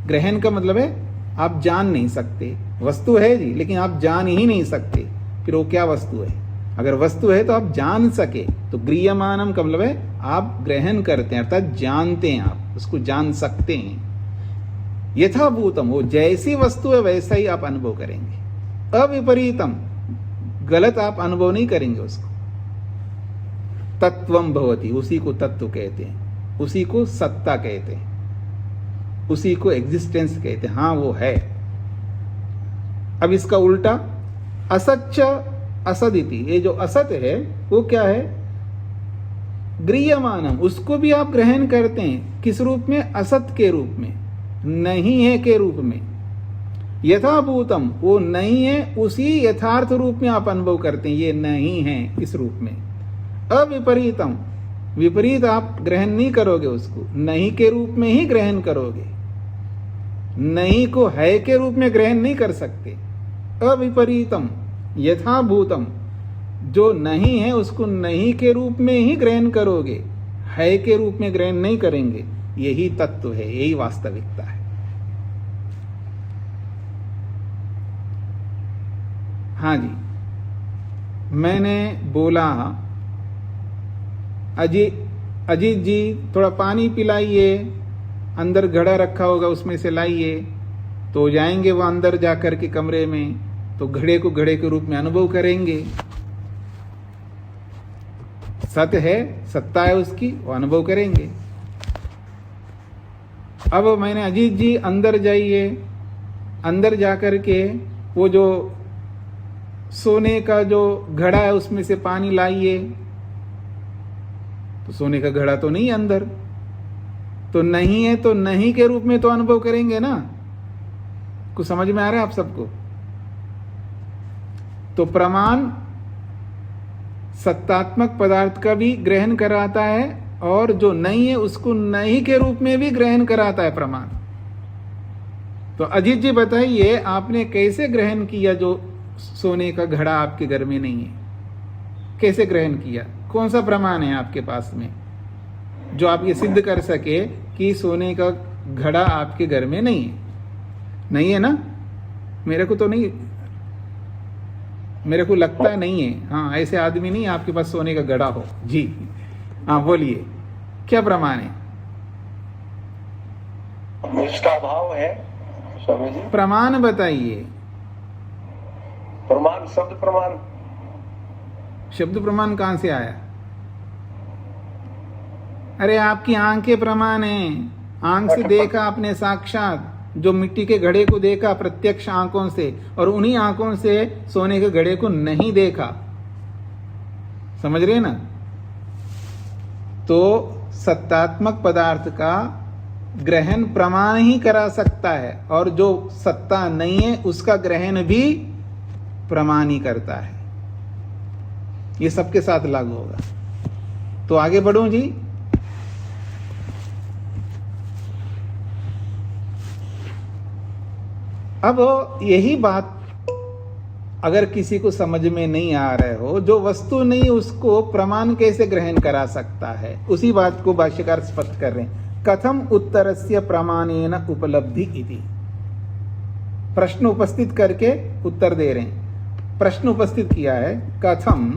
ग्रहण का मतलब है आप जान नहीं सकते। वस्तु है जी लेकिन आप जान ही नहीं सकते, फिर वो क्या वस्तु है? अगर वस्तु है तो आप जान सके, तो गृह्यमानम का मतलब है आप ग्रहण करते हैं, अर्थात जानते हैं, आप उसको जान सकते हैं। यथाभूतम, वो जैसी वस्तु है वैसा ही आप अनुभव करेंगे। अविपरीतम, गलत आप अनुभव नहीं करेंगे उसको। तत्वम भवति, उसी को तत्व कहते हैं, उसी को सत्ता कहते हैं, उसी को एग्जिस्टेंस कहते हैं। हाँ वो है। अब इसका उल्टा असच्च असदिति, ये जो असत है वो क्या है? गृह्यमानम, उसको भी आप ग्रहण करते हैं। किस रूप में? असत के रूप में, नहीं है के रूप में। यथाभूतम, वो नहीं है उसी यथार्थ रूप में आप अनुभव करते हैं, ये नहीं है इस रूप में। अविपरीतम, विपरीत आप ग्रहण नहीं करोगे उसको, नहीं के रूप में ही ग्रहण करोगे। नहीं को है के रूप में ग्रहण नहीं कर सकते। अविपरीतम, यथाभूतम, जो नहीं है उसको नहीं के रूप में ही ग्रहण करोगे, है के रूप में ग्रहण नहीं करेंगे। यही तत्व है, यही वास्तविकता है। हाँ जी, मैंने बोला अजीत जी थोड़ा पानी पिलाइए, अंदर घड़ा रखा होगा उसमें से लाइए। तो जाएंगे वो अंदर जाकर के कमरे में, तो घड़े को घड़े के रूप में अनुभव करेंगे। सत्य है, सत्ता है उसकी, वो अनुभव करेंगे। अब मैंने अजीत जी अंदर जाइए, अंदर जाकर के वो जो सोने का जो घड़ा है उसमें से पानी लाइए। तो सोने का घड़ा तो नहीं अंदर, तो नहीं है तो नहीं के रूप में तो अनुभव करेंगे ना। कुछ समझ में आ रहा है आप सबको? तो प्रमाण सत्तात्मक पदार्थ का भी ग्रहण कराता है और जो नहीं है उसको नहीं के रूप में भी ग्रहण कराता है प्रमाण। तो अजीत जी बताइए, आपने कैसे ग्रहण किया जो सोने का घड़ा आपके घर में नहीं है? कैसे ग्रहण किया? कौन सा प्रमाण है आपके पास में जो आप ये सिद्ध कर सके कि सोने का घड़ा आपके घर में नहीं है? नहीं है ना? मेरे को तो नहीं, मेरे को लगता नहीं है। हाँ, ऐसे आदमी नहीं आपके पास सोने का घड़ा हो जी। हाँ बोलिए, क्या प्रमाण है? इसका अभाव है स्वामी जी। प्रमाण बताइए। प्रमाण, शब्द प्रमाण। शब्द प्रमाण कहां से आया? अरे आपकी आंखें प्रमाण है। आंख से देखा आपने साक्षात, जो मिट्टी के घड़े को देखा प्रत्यक्ष आंखों से, और उन्हीं आंखों से सोने के घड़े को नहीं देखा। समझ रहे ना? तो सत्तात्मक पदार्थ का ग्रहण प्रमाण ही करा सकता है, और जो सत्ता नहीं है उसका ग्रहण भी प्रमाण ही करता है। ये सबके साथ लागू होगा। तो आगे बढ़ूं जी। अब यही बात अगर किसी को समझ में नहीं आ रहे हो, जो वस्तु नहीं उसको प्रमाण कैसे ग्रहण करा सकता है, उसी बात को भाष्यकार स्पष्ट कर रहे हैं। कथम उत्तरस्य प्रमाणेन उपलब्धि इति, प्रश्न उपस्थित करके उत्तर दे रहे हैं। प्रश्न उपस्थित किया है कथम,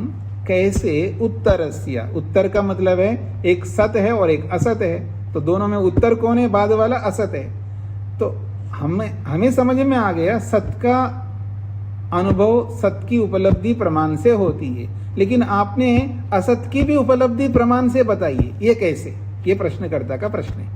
कैसे, उत्तरस्य, उत्तर का मतलब है एक सत है और एक असत है, तो दोनों में उत्तर कौन है? बाद वाला असत है। तो हमें समझ में आ गया सत का अनुभव, सत की उपलब्धि प्रमाण से होती है, लेकिन आपने असत की भी उपलब्धि प्रमाण से बताई है, ये कैसे? ये प्रश्नकर्ता का प्रश्न है।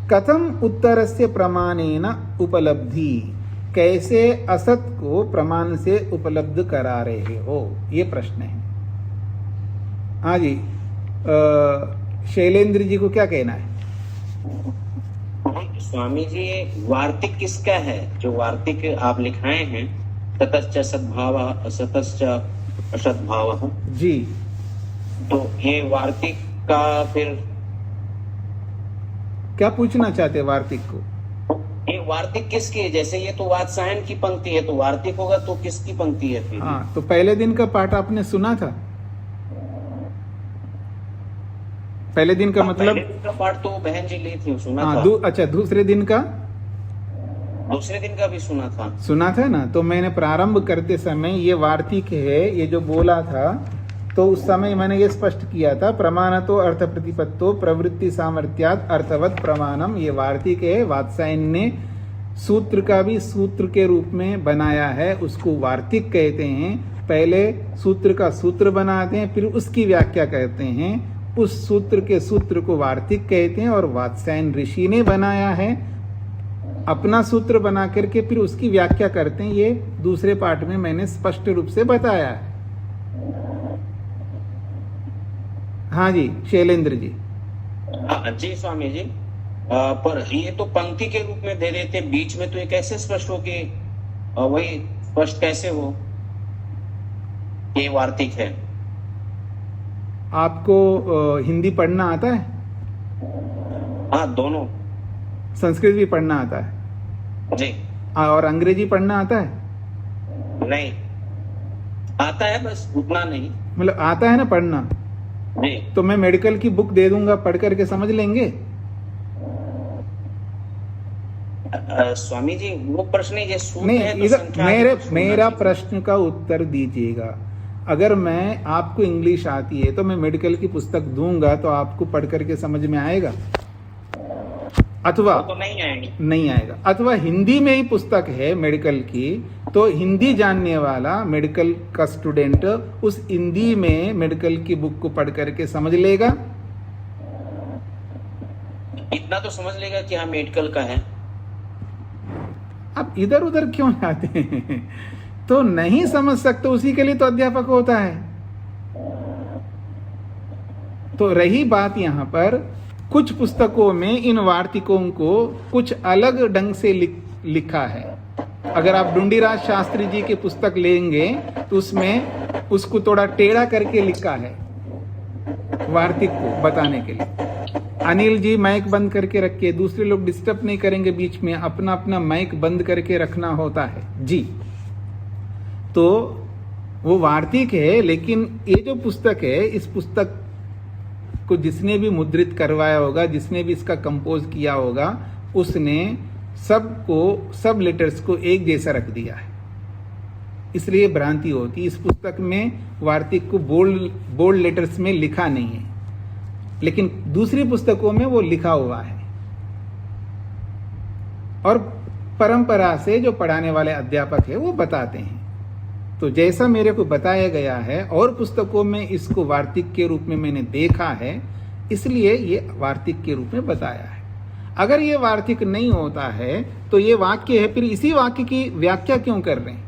कथम उत्तरस्य प्रमाणेन उपलब्धि, कैसे असत को प्रमाण से उपलब्ध करा रहे हो, ये प्रश्न है। हाँ जी, शैलेंद्र जी को क्या कहना है? स्वामी जी, वार्तिक किसका है? जो वार्तिक आप लिखाए हैं, ततश्च सद्भाव असतश्च असद्भाव जी, तो ये वार्तिक का फिर क्या पूछना चाहते हैं वार्तिक को? ये वार्तिक किसकी है? जैसे ये तो वात्सायन की पंक्ति है, तो वार्तिक होगा तो किसकी पंक्ति है फिर? हाँ, तो पहले दिन का पाठ आपने सुना था? पहले दिन का मतलब पहले दिन का पाठ तो बहन जी ली थी, सुना हाँ, था। अच्छा, दूसरे दिन का? दूसरे दिन का भी सुना था ना। तो मैंने प्रारंभ करते समय ये वार्तिक है, ये जो बोला था, तो उस समय मैंने ये स्पष्ट किया था, प्रमाणतो अर्थ प्रतिपत्तो प्रवृत्ति सामर्थ्यात् अर्थवत प्रमाणम, ये वार्तिक है। वात्सायन ने सूत्र का भी सूत्र के रूप में बनाया है, उसको वार्तिक कहते हैं। पहले सूत्र का सूत्र बनाते हैं, फिर उसकी व्याख्या करते हैं, उस सूत्र के सूत्र को वार्तिक कहते हैं। और वात्सायन ऋषि ने बनाया है, अपना सूत्र बना करके फिर उसकी व्याख्या करते हैं। ये दूसरे पाठ में मैंने स्पष्ट रूप से बताया है। हाँ जी, शैलेंद्र जी। जी स्वामी जी, पर ये तो पंक्ति के रूप में दे देते, बीच में तो ये कैसे स्पष्ट हो कि वही स्पष्ट कैसे हो ये वार्तिक है? आपको हिंदी पढ़ना आता है? हाँ, दोनों। संस्कृत भी पढ़ना आता है जी। और अंग्रेजी पढ़ना आता है? नहीं आता है, बस उतना नहीं। मतलब आता है ना पढ़ना? जी। तो मैं मेडिकल की बुक दे दूंगा, पढ़ करके समझ लेंगे? स्वामी जी, वो प्रश्न है, नहीं, इधर मेरा प्रश्न का उत्तर दीजिएगा। अगर मैं आपको इंग्लिश आती है तो मैं मेडिकल की पुस्तक दूंगा, तो आपको पढ़ करके समझ में आएगा? अथवा तो नहीं आएगा। अथवा हिंदी में ही पुस्तक है मेडिकल की, तो हिंदी जानने वाला मेडिकल का स्टूडेंट उस हिंदी में मेडिकल की बुक को पढ़ करके समझ लेगा? इतना तो समझ लेगा कि हाँ मेडिकल का है। अब इधर उधर क्यों जाते हैं? तो नहीं समझ सकते, उसी के लिए तो अध्यापक होता है। तो रही बात यहाँ पर, कुछ पुस्तकों में इन वार्तिकों को कुछ अलग ढंग से लिखा है। अगर आप ढूंढीराज शास्त्री जी की पुस्तक लेंगे तो उसमें उसको थोड़ा टेढ़ा करके लिखा है वार्तिक को बताने के लिए। अनिल जी माइक बंद करके रखिए, दूसरे लोग डिस्टर्ब नहीं करेंगे बीच में, अपना अपना माइक बंद करके रखना होता है जी। तो वो वार्तिक है, लेकिन ये जो पुस्तक है, इस पुस्तक को जिसने भी मुद्रित करवाया होगा, जिसने भी इसका कंपोज किया होगा, उसने सब लेटर्स को एक जैसा रख दिया है, इसलिए भ्रांति होती। इस पुस्तक में वार्तिक को बोल्ड लेटर्स में लिखा नहीं है, लेकिन दूसरी पुस्तकों में वो लिखा हुआ है। और परंपरा से जो पढ़ाने वाले अध्यापक है वो बताते हैं। तो जैसा मेरे को बताया गया है और पुस्तकों में इसको वार्तिक के रूप में मैंने देखा है, इसलिए ये वार्तिक के रूप में बताया है। अगर ये वार्तिक नहीं होता है तो ये वाक्य है, फिर इसी वाक्य की व्याख्या क्यों कर रहे हैं?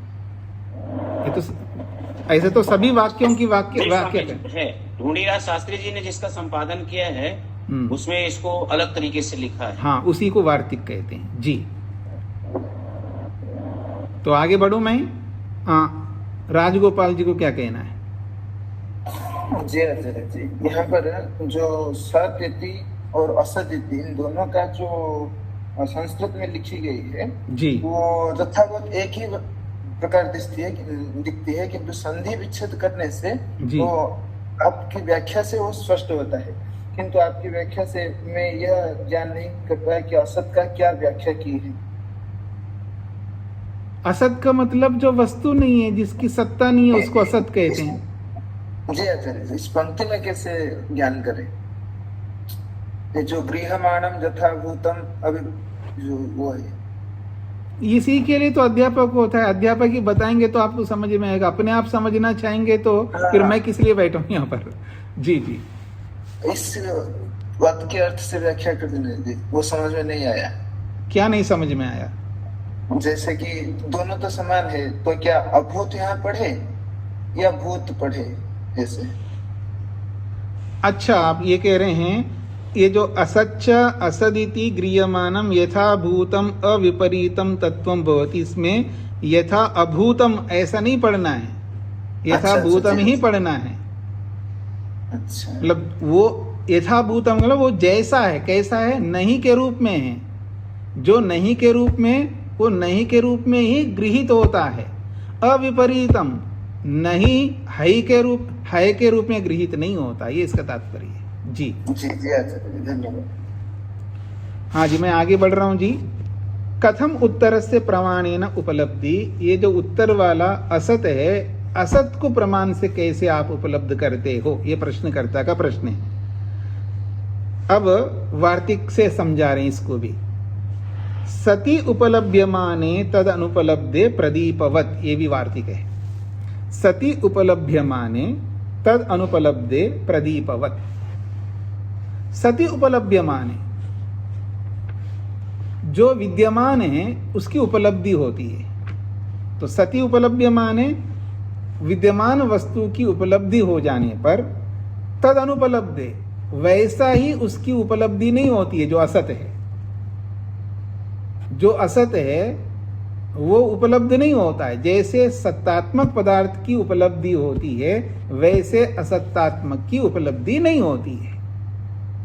ये तो ऐसे तो सभी वाक्यों की व्याख्या है। ढूंढीराज शास्त्री जी ने जिसका संपादन किया है उसमें इसको अलग तरीके से लिखा है। हाँ, उसी को वार्तिक कहते हैं जी। तो आगे बढ़ू मैं। राजगोपाल जी को क्या कहना है? जी यहाँ पर जो सतिथि और असतिथि, इन दोनों का जो संस्कृत में लिखी गई है जी, वो यथावत एक ही प्रकार दिखती है, किंतु संधि विच्छेद करने से जी। वो आपकी व्याख्या से वो स्पष्ट होता है, किंतु आपकी व्याख्या से मैं यह ज्ञान नहीं कर पाया कि असत का क्या व्याख्या की है। असत का मतलब जो वस्तु नहीं है, जिसकी सत्ता नहीं है, उसको असत कहते हैं। जी आचार्य, इस पंक्ति में कैसे ज्ञान करें? ये जो गृहमाणम यथाभूतम अभी जो वो है, इसी के लिए तो अध्यापक होता है। अध्यापक ही बताएंगे तो आपको समझ में आएगा। अपने आप समझना चाहेंगे तो फिर मैं किस लिए बैठा हूँ यहाँ पर। जी जी, इस वाक्य के अर्थ से व्याख्या कर देने दी, वो समझ में नहीं आया। क्या नहीं समझ में आया? जैसे कि दोनों तो समान है, तो क्या अभूत यहाँ पढ़े या भूत पढ़े? जैसे अच्छा, आप ये कह रहे हैं ये जो असच्च असदिति गृह्यमानम यथा भूतम अविपरीतम तत्वम भवति, इसमें यथा अभूतम ऐसा नहीं पढ़ना है, यथा भूतम ही पढ़ना है। अच्छा, मतलब वो यथा भूतम मतलब वो जैसा है, कैसा है, नहीं के रूप में है। जो नहीं के रूप में, वो नहीं के रूप में ही गृहीत होता है। अविपरीतम नहीं है के रूप में गृहीत नहीं होता, ये इसका तात्पर्य है। जी जी जी आचार्य, धन्यवाद। हाँ जी, मैं आगे बढ़ रहा हूं जी। कथम उत्तर से प्रमाणेन उपलब्धि, ये जो उत्तर वाला असत है, असत को प्रमाण से कैसे आप उपलब्ध करते हो, ये प्रश्नकर्ता का प्रश्न है। अब वार्तिक से समझा रहे हैं इसको भी। सति उपलभ्यमाने तद अनुपलब्धे प्रदीपवत, ये भी वार्तिक है। सति उपलभ्यमाने तद अनुपलब्धे प्रदीपवत। सति उपलभ्यमाने, जो विद्यमान है उसकी उपलब्धि होती है। तो सति उपलभ्यमाने, विद्यमान वस्तु की उपलब्धि हो जाने पर तद अनुपलब्धे, वैसा ही उसकी उपलब्धि नहीं होती है जो असत है। जो असत है वो उपलब्ध नहीं होता है। जैसे सत्तात्मक पदार्थ की उपलब्धि होती है, वैसे असत्तात्मक की उपलब्धि नहीं होती है।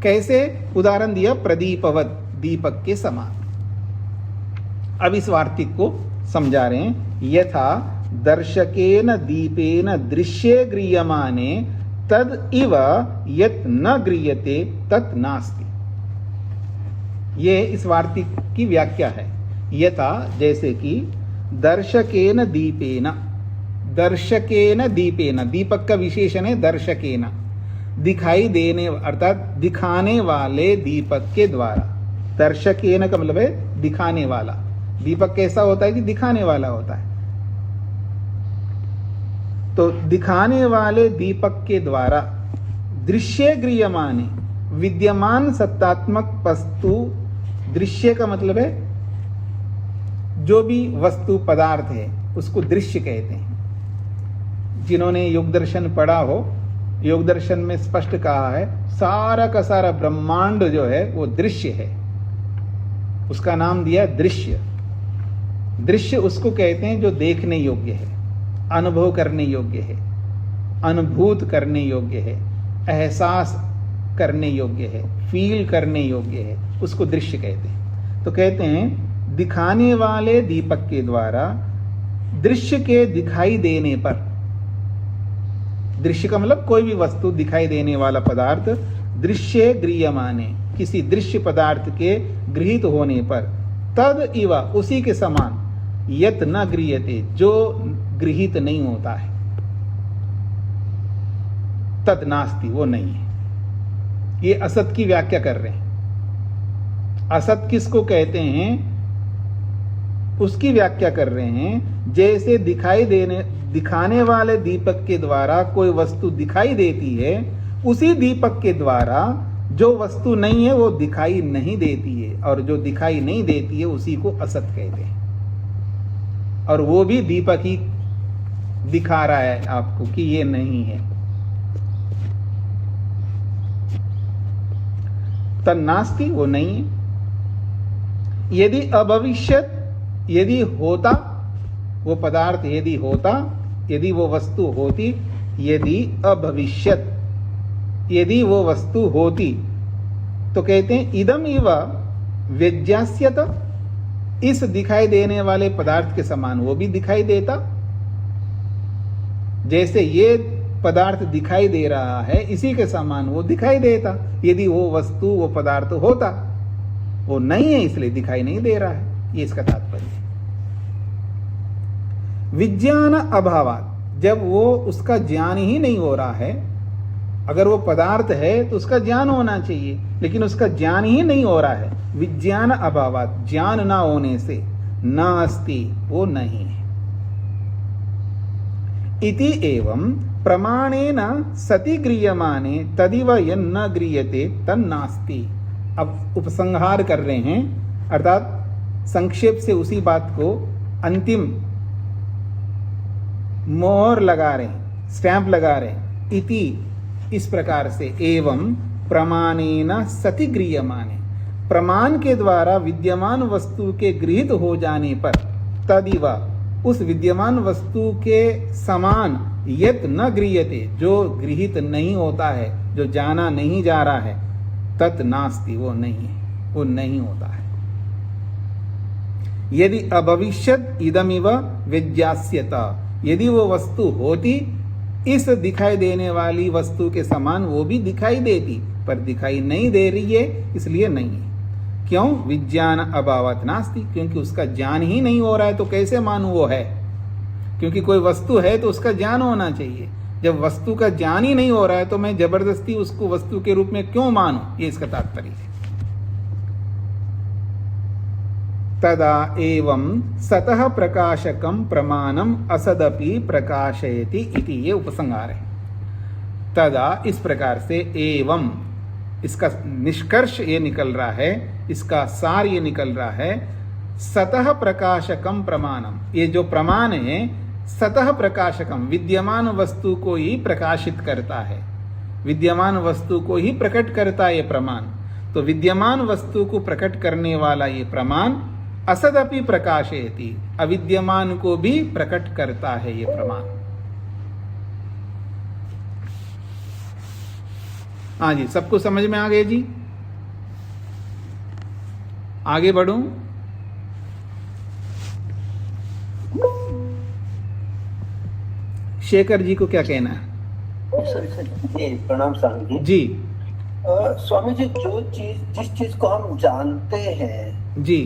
कैसे? उदाहरण दिया, प्रदीपवत, दीपक के समान। अब इस वार्तिक को समझा रहे हैं। यथा दर्शकेन दीपेन दृश्ये गृह्यमाने तद इव यत् न गृह्यते तत् नास्ति। ये इस वार्तिक की व्याख्या है। यथा, जैसे कि दर्शकेन दीपेन, दर्शकेन दीपेन, दीपक का विशेषण है दर्शकेन, दिखाई देने अर्थात दिखाने वाले दीपक के द्वारा। दर्शकेन का मतलब है दिखाने वाला। दीपक कैसा होता है कि दिखाने वाला होता है। तो दिखाने वाले दीपक के द्वारा दृश्य गृह्यमाने, विद्यमान सत्तात्मक वस्तु, दृश्य का मतलब है जो भी वस्तु पदार्थ है उसको दृश्य कहते हैं। जिन्होंने योग दर्शन पढ़ा हो, योग दर्शन में स्पष्ट कहा है सारा का सारा ब्रह्मांड जो है वो दृश्य है। उसका नाम दिया दृश्य। दृश्य उसको कहते हैं जो देखने योग्य है, अनुभव करने योग्य है, अनुभूत करने योग्य है, एहसास करने योग्य है, फील करने योग्य है, उसको दृश्य कहते हैं। तो कहते हैं दिखाने वाले दीपक के द्वारा दृश्य के दिखाई देने पर, दृश्य का मतलब कोई भी वस्तु दिखाई देने वाला पदार्थ, दृश्य गृह्यमाने, किसी दृश्य पदार्थ के गृहीत होने पर, तद इव उसी के समान, यत न गृह्यते जो गृहीत नहीं होता है, तद नास्ति वो नहीं है। ये असत की व्याख्या कर रहे हैं। असत किसको कहते हैं उसकी व्याख्या कर रहे हैं। जैसे दिखाने वाले दीपक के द्वारा कोई वस्तु दिखाई देती है, उसी दीपक के द्वारा जो वस्तु नहीं है वो दिखाई नहीं देती है, और जो दिखाई नहीं देती है उसी को असत कहते हैं। और वो भी दीपक ही दिखा रहा है आपको कि ये नहीं है। तन्नास्ति, वो नहीं है। यदि अभविष्यत, यदि होता वो पदार्थ, यदि होता, यदि वो वस्तु होती, यदि अभविष्यत, यदि वो वस्तु होती, तो कहते हैं इदम इव व्यज्यास्यत, इस दिखाई देने वाले पदार्थ के समान वो भी दिखाई देता। जैसे ये पदार्थ दिखाई दे रहा है, इसी के समान वो दिखाई देता यदि वो वस्तु, वो पदार्थ होता। वो नहीं है इसलिए दिखाई नहीं दे रहा है, ये इसका तात्पर्य है। विज्ञान अभावात, जब वो उसका ज्ञान ही नहीं हो रहा है, अगर वो पदार्थ है तो उसका ज्ञान होना चाहिए, लेकिन उसका ज्ञान ही नहीं हो रहा है। विज्ञान अभावात, ज्ञान ना होने से, न अस्ति, वो नहीं है। इति एवं प्रमाणेन सति गृह्यमाने तदिव यन्न गृह्यते तन्नास्ति। अब उपसंहार कर रहे हैं, अर्थात संक्षेप से उसी बात को अंतिम मोहर लगा रहे हैं, स्टैंप लगा रहे हैं। इति, इस प्रकार से, एवं प्रमाणेन सति गृह्यमाने, प्रमाण के द्वारा विद्यमान वस्तु के गृहीत हो जाने पर, तदिव, उस विद्यमान वस्तु के समान, यत् न गृह्यते, जो गृहीत नहीं होता है, जो जाना नहीं जा रहा है, तत् नास्ति, वो नहीं है, वो नहीं होता है। यदि अभविष्यत इदमिव विज्ञास्यत, यदि वो वस्तु होती, इस दिखाई देने वाली वस्तु के समान वो भी दिखाई देती, पर दिखाई नहीं दे रही है, इसलिए नहीं है। क्यों? विज्ञान अभावत नास्ति, क्योंकि उसका ज्ञान ही नहीं हो रहा है, तो कैसे मानूं वो है? क्योंकि कोई वस्तु है तो उसका ज्ञान होना चाहिए। जब वस्तु का ज्ञान ही नहीं हो रहा है तो मैं जबरदस्ती उसको वस्तु के रूप में क्यों मानूं? ये इसका तात्पर्य है। तदा एवं सतः प्रकाशकम प्रमाणम असदपि प्रकाशयति इति, ये उपसंहार है। तदा, इस प्रकार से, एवं, इसका निष्कर्ष ये निकल रहा है, इसका सार ये निकल रहा है, सतः प्रकाशकम प्रमाणम, ये जो प्रमाण है सतः प्रकाशकम, विद्यमान वस्तु को ही प्रकाशित करता है, विद्यमान वस्तु को ही प्रकट करता है ये प्रमाण। तो विद्यमान वस्तु को प्रकट करने वाला ये प्रमाण असदपि प्रकाशयति, अविद्यमान को भी प्रकट करता है ये प्रमाण। हाँ जी, सबको समझ में आ गए जी? आगे बढ़ूं? शेखर जी को क्या कहना है? जी, प्रणाम स्वामी जी। जी स्वामी जी, जो चीज, जिस चीज को हम जानते हैं जी,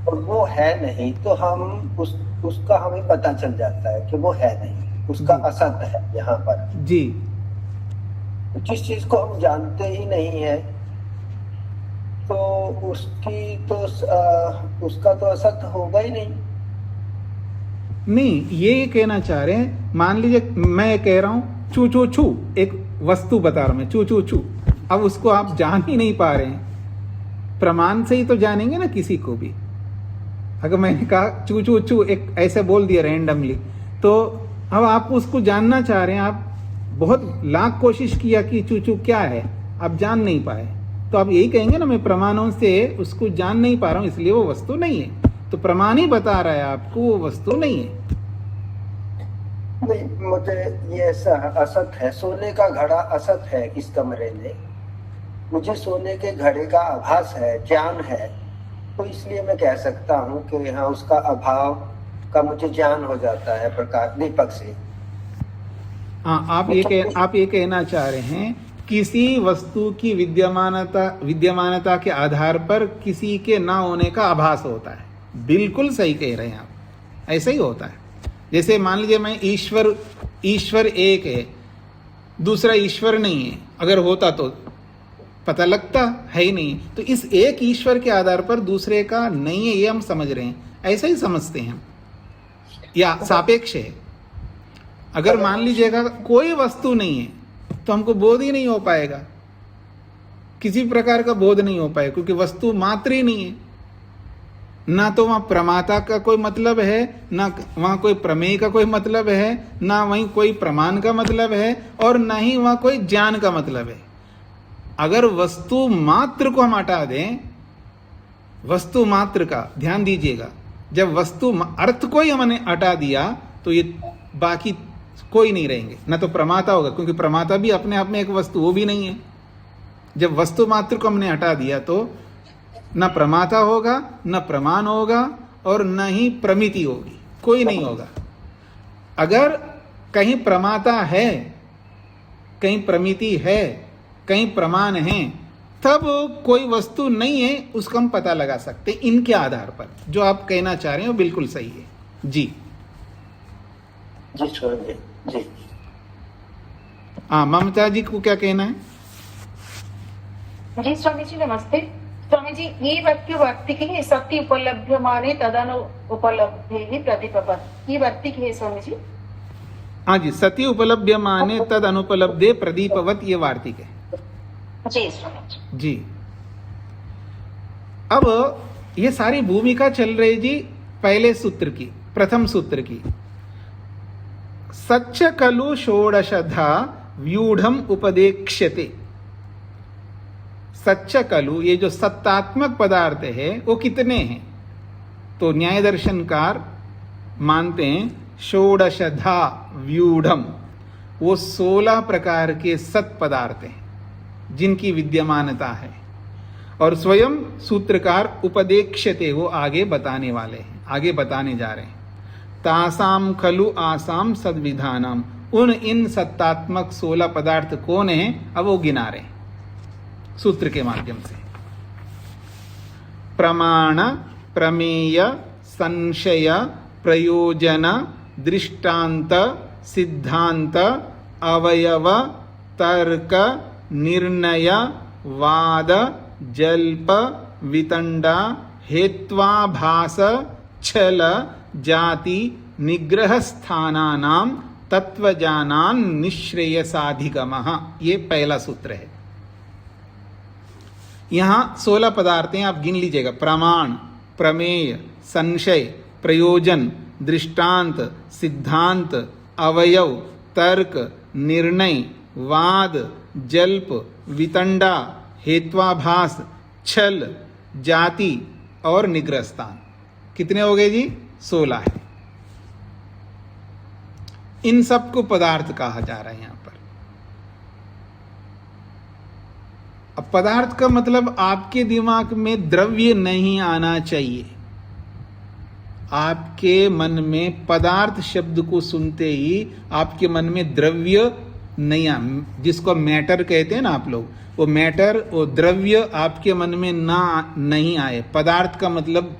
और वो है नहीं, तो हम उसका हमें पता चल जाता है कि वो है नहीं, उसका जी। असत है यहाँ पर। जी, जिस चीज को हम जानते ही नहीं है, तो उसकी तो उसका तो असत होगा ही नहीं। नहीं, ये कहना चाह रहे हैं, मान लीजिए मैं कह रहा हूं चू चू छू, एक वस्तु बता रहा हूं मैं, चू चू छू, अब उसको आप जान ही नहीं पा रहे हैं। प्रमाण से ही तो जानेंगे ना किसी को भी। अगर मैंने कहा चू चू चू, एक ऐसे बोल दिया रैंडमली, तो अब आप उसको जानना चाह रहे हैं, आप बहुत लाख कोशिश किया कि चू चू क्या है, आप जान नहीं पाए, तो आप यही कहेंगे ना, मैं प्रमाणों से उसको जान नहीं पा रहा हूं, इसलिए वो वस्तु नहीं है। तो प्रमाण ही बता रहा है आपको वो वस्तु नहीं है। नहीं, मुझे ये ऐसा असत है, सोने का घड़ा असत है इस कमरे में, मुझे सोने के घड़े का आभास है, ज्ञान है, तो इसलिए मैं कह सकता हूँ कि हाँ, उसका अभाव का मुझे ज्ञान हो जाता है प्रकाश दीपक से। हाँ, आप ये कहना चाह रहे हैं किसी वस्तु की विद्यमानता के आधार पर किसी के ना होने का आभास होता है। बिल्कुल सही कह रहे हैं आप, ऐसा ही होता है। जैसे मान लीजिए मैं ईश्वर एक है, दूसरा ईश्वर नहीं है, अगर होता तो पता लगता है ही नहीं, तो इस एक ईश्वर के आधार पर दूसरे का नहीं है, ये हम समझ रहे हैं, ऐसा ही समझते हैं, या सापेक्ष है। अगर मान लीजिएगा कोई वस्तु नहीं है तो हमको बोध ही नहीं हो पाएगा, किसी प्रकार का बोध नहीं हो पाएगा, क्योंकि वस्तु मात्र ही नहीं है। ना तो वहां प्रमाता का कोई मतलब है, ना वहां कोई प्रमेय का कोई मतलब है, ना वहीं कोई प्रमाण का मतलब है, और ना ही वहां कोई ज्ञान का मतलब है। अगर वस्तु मात्र को हम हटा दें, वस्तु मात्र का ध्यान दीजिएगा, जब वस्तु अर्थ को ही हमने हटा दिया तो ये बाकी कोई नहीं रहेंगे, ना तो प्रमाता होगा, क्योंकि प्रमाता भी अपने आप में एक वस्तु, वो भी नहीं है। जब वस्तु मात्र को हमने हटा दिया तो न प्रमाता होगा, न प्रमाण होगा, और न ही प्रमिति होगी, कोई नहीं होगा। अगर कहीं प्रमाता है, कहीं प्रमिति है, कहीं प्रमाण है, तब कोई वस्तु नहीं है, उसका हम पता लगा सकते इनके आधार पर। जो आप कहना चाह रहे हैं वो बिल्कुल सही है जी। जी स्वामी जी। हाँ, ममता जी को क्या कहना है? जी स्वामी जी नमस्ते। स्वामी जी ये वाक्य वार्तिक है, सत्य उपलभ्यमाने तदनु उपलब्धि प्रदीपवत्, ये वार्तिक है स्वामी जी। हाँ जी, सती उपलभ्यमाने तद अनुपलब्धे प्रदीपवत, ये वार्तिक है जी स्वामी जी। जी। अब ये सारी भूमिका चल रही जी पहले सूत्र की, प्रथम सूत्र की। सच्च खलु षोडशधा व्यूढ़म उपदेक्ष्यते। सच्च खलु, ये जो सत्तात्मक पदार्थ है वो कितने हैं? तो न्याय दर्शनकार मानते हैं षोडशधा व्यूढ़म, वो 16 प्रकार के सत पदार्थ हैं जिनकी विद्यमानता है। और स्वयं सूत्रकार उपदेक्ष्यते, वो आगे बताने वाले हैं, आगे बताने जा रहे हैं। तासाम खलु आसाम सद्विधानाम, उन इन सत्तात्मक 16 पदार्थ कौन हैं? अब वो गिना रहे हैं सूत्र के माध्यम से। प्रमाण, प्रमेय, संशय, प्रयोजन, दृष्टांत, सिद्धांत, अवयव, तर्क, निर्णय, वाद, जल्प, वितंडा, हेत्वाभास, छल, जाति, निग्रह स्थानानां तत्वजानान निश्रेयसाधिगमः, ये पहला सूत्र है। यहां 16 पदार्थ हैं, आप गिन लीजिएगा। प्रमाण, प्रमेय, संशय, प्रयोजन, दृष्टांत, सिद्धांत, अवयव, तर्क, निर्णय, वाद, जल्प, वितंडा, हेत्वाभास, छल, जाति और निग्रह स्थान। कितने हो गए जी? 16 है। इन सबको पदार्थ कहा जा रहा है यहां पर। अब पदार्थ का मतलब आपके दिमाग में द्रव्य नहीं आना चाहिए। आपके मन में पदार्थ शब्द को सुनते ही आपके मन में द्रव्य नहीं आ, जिसको मैटर कहते हैं ना आप लोग, वो मैटर, वो द्रव्य आपके मन में नहीं आए। पदार्थ का मतलब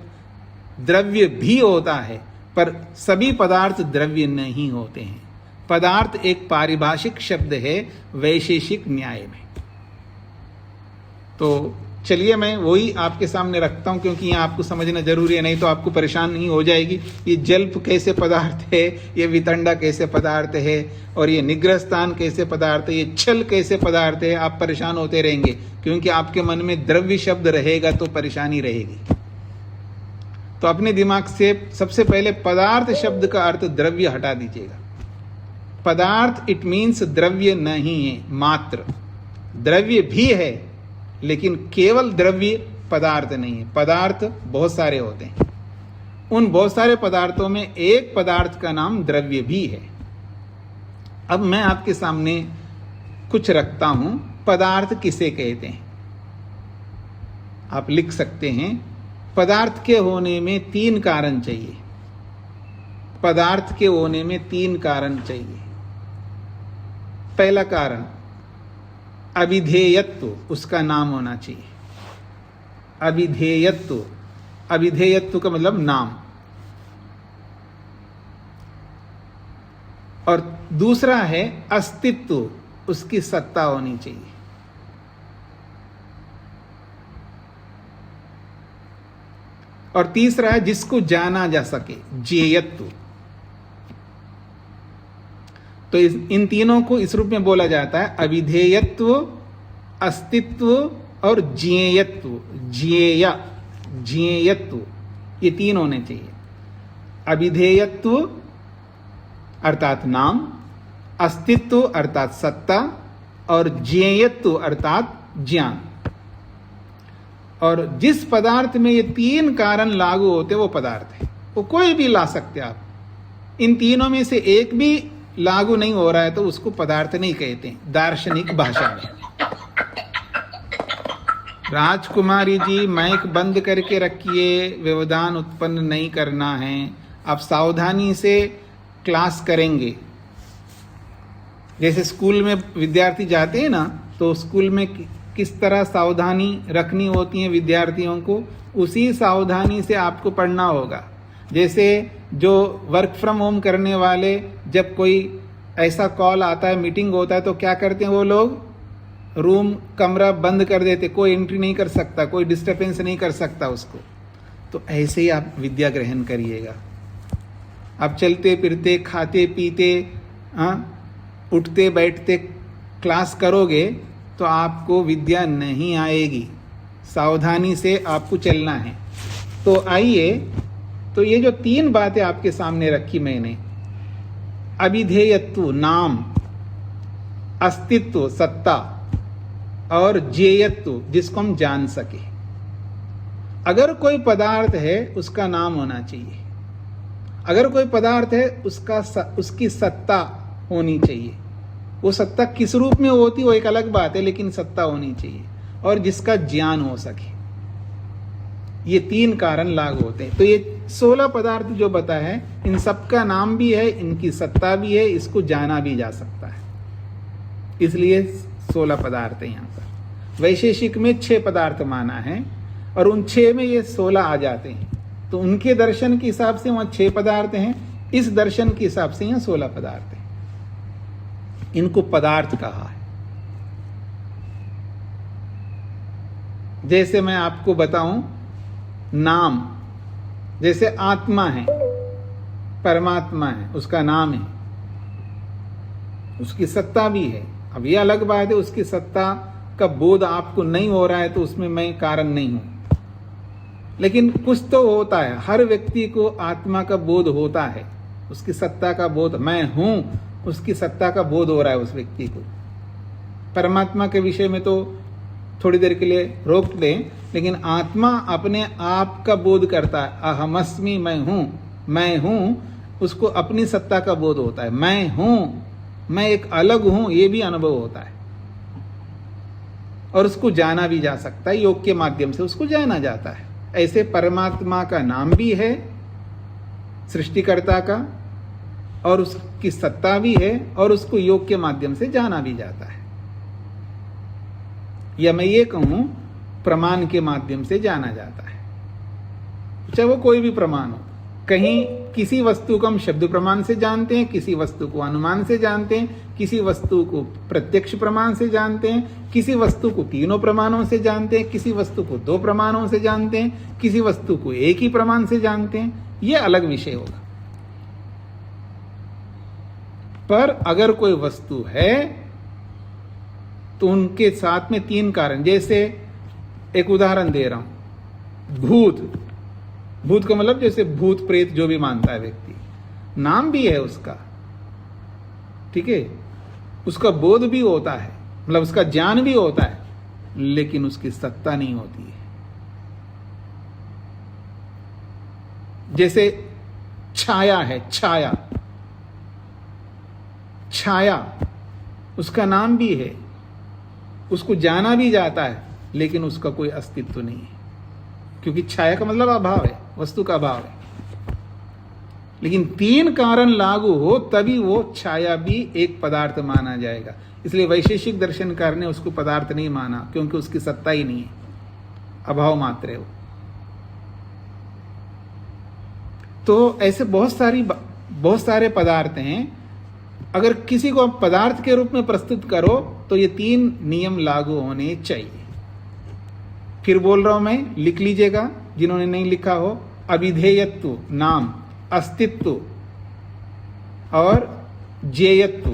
द्रव्य भी होता है, पर सभी पदार्थ द्रव्य नहीं होते हैं। पदार्थ एक पारिभाषिक शब्द है वैशेषिक न्याय में। तो चलिए मैं वही आपके सामने रखता हूं, क्योंकि यहाँ आपको समझना जरूरी है, नहीं तो आपको परेशानी हो जाएगी। ये जल्प कैसे पदार्थ है, ये वितंडा कैसे पदार्थ है, और ये निग्रह स्थान कैसे पदार्थ है, ये छल कैसे पदार्थ है। आप परेशान होते रहेंगे, क्योंकि आपके मन में द्रव्य शब्द रहेगा तो परेशानी रहेगी। तो अपने दिमाग से सबसे पहले पदार्थ शब्द का अर्थ द्रव्य हटा दीजिएगा। पदार्थ इट मीन्स द्रव्य नहीं है, मात्र। द्रव्य भी है, लेकिन केवल द्रव्य पदार्थ नहीं है। पदार्थ बहुत सारे होते हैं, उन बहुत सारे पदार्थों में एक पदार्थ का नाम द्रव्य भी है। अब मैं आपके सामने कुछ रखता हूं, पदार्थ किसे कहते हैं आप लिख सकते हैं। पदार्थ के होने में 3 कारण चाहिए। पदार्थ के होने में 3 कारण चाहिए। पहला कारण अविधेयत्व, उसका नाम होना चाहिए। अविधेयत्व, अविधेयत्व का मतलब नाम। और दूसरा है अस्तित्व, उसकी सत्ता होनी चाहिए। और तीसरा है जिसको जाना जा सके, ज्ञेयत्व। तो इन तीनों को इस रूप में बोला जाता है अविधेयत्व, अस्तित्व और ज्ञेयत्व। ज्ञेयत्व, ये 3 होने चाहिए। अविधेयत्व अर्थात नाम, अस्तित्व अर्थात सत्ता, और ज्ञेयत्व अर्थात ज्ञान। और जिस पदार्थ में ये 3 कारण लागू होते वो पदार्थ है। वो कोई भी ला सकते आप। इन तीनों में से एक भी लागू नहीं हो रहा है तो उसको पदार्थ नहीं कहते दार्शनिक भाषा में। राजकुमारी जी, माइक बंद करके रखिए, व्यवधान उत्पन्न नहीं करना है। आप सावधानी से क्लास करेंगे। जैसे स्कूल में विद्यार्थी जाते हैं ना, तो स्कूल में किस तरह सावधानी रखनी होती है विद्यार्थियों को, उसी सावधानी से आपको पढ़ना होगा। जैसे जो वर्क फ्रॉम होम करने वाले, जब कोई ऐसा कॉल आता है, मीटिंग होता है, तो क्या करते हैं वो लोग, रूम कमरा बंद कर देते, कोई एंट्री नहीं कर सकता, कोई डिस्टर्बेंस नहीं कर सकता उसको। तो ऐसे ही आप विद्या ग्रहण करिएगा। आप चलते फिरते, खाते पीते, उठते बैठते क्लास करोगे तो आपको विद्या नहीं आएगी। सावधानी से आपको चलना है। तो आइए, तो ये जो 3 बातें आपके सामने रखी मैंने, अभिधेयत्व नाम, अस्तित्व सत्ता, और ज्ञेयत्व जिसको हम जान सके। अगर कोई पदार्थ है उसका नाम होना चाहिए, अगर कोई पदार्थ है उसकी सत्ता होनी चाहिए। वो सत्ता किस रूप में होती वो एक अलग बात है, लेकिन सत्ता होनी चाहिए, और जिसका ज्ञान हो सके। ये 3 कारण लागू होते हैं। तो ये 16 पदार्थ जो बताया है, इन सबका नाम भी है, इनकी सत्ता भी है, इसको जाना भी जा सकता है, इसलिए 16 पदार्थ है। यहाँ पर वैशेषिक में 6 पदार्थ माना है, और उन 6 में ये 16 आ जाते हैं। तो उनके दर्शन के हिसाब से वहां 6 पदार्थ हैं, इस दर्शन के हिसाब से यहाँ 16 पदार्थ हैं। इनको पदार्थ कहा है। जैसे मैं आपको बताऊं, नाम, जैसे आत्मा है, परमात्मा है, उसका नाम है, उसकी सत्ता भी है। अब ये अलग बात है, उसकी सत्ता का बोध आपको नहीं हो रहा है तो उसमें मैं कारण नहीं हूं, लेकिन कुछ तो होता है। हर व्यक्ति को आत्मा का बोध होता है, उसकी सत्ता का बोध, मैं हूं, उसकी सत्ता का बोध हो रहा है उस व्यक्ति को। परमात्मा के विषय में तो थोड़ी देर के लिए रोक दें, लेकिन आत्मा अपने आप का बोध करता है। अहमस्मि, मैं हूं, उसको अपनी सत्ता का बोध होता है। मैं हूं, मैं एक अलग हूं, ये भी अनुभव होता है, और उसको जाना भी जा सकता है। योग के माध्यम से उसको जाना जाता है। ऐसे परमात्मा का नाम भी है सृष्टिकर्ता का, और उसकी सत्ता भी है, और उसको योग के माध्यम से जाना भी जाता है, या मैं ये कहूं प्रमाण के माध्यम से जाना जाता है। चाहे वो कोई भी प्रमाण हो, कहीं किसी वस्तु को हम शब्द प्रमाण से जानते हैं, किसी वस्तु को अनुमान से जानते हैं, किसी वस्तु को प्रत्यक्ष प्रमाण से जानते हैं, किसी वस्तु को 3 प्रमाणों से जानते हैं, किसी वस्तु को 2 प्रमाणों से जानते हैं, किसी वस्तु को 1 ही प्रमाण से जानते हैं। यह अलग विषय होगा। पर अगर कोई वस्तु है तो उनके साथ में 3 कारण, जैसे एक उदाहरण दे रहा हूं, भूत का मतलब जैसे भूत प्रेत जो भी मानता है व्यक्ति, नाम भी है उसका, ठीक है, उसका बोध भी होता है, मतलब उसका ज्ञान भी होता है, लेकिन उसकी सत्ता नहीं होती है। जैसे छाया है, छाया उसका नाम भी है, उसको जाना भी जाता है, लेकिन उसका कोई अस्तित्व नहीं है, क्योंकि छाया का मतलब अभाव है, वस्तु का अभाव है। लेकिन 3 कारण लागू हो तभी वो छाया भी एक पदार्थ माना जाएगा। इसलिए वैशेषिक दर्शनकार ने उसको पदार्थ नहीं माना, क्योंकि उसकी सत्ता ही नहीं है, अभाव मात्र है वो। तो ऐसे बहुत सारे पदार्थ हैं। अगर किसी को आप पदार्थ के रूप में प्रस्तुत करो तो ये 3 नियम लागू होने चाहिए। फिर बोल रहा हूं मैं, लिख लीजिएगा जिन्होंने नहीं लिखा हो। अभिधेयत्व नाम, अस्तित्व और ज्ञेयत्व,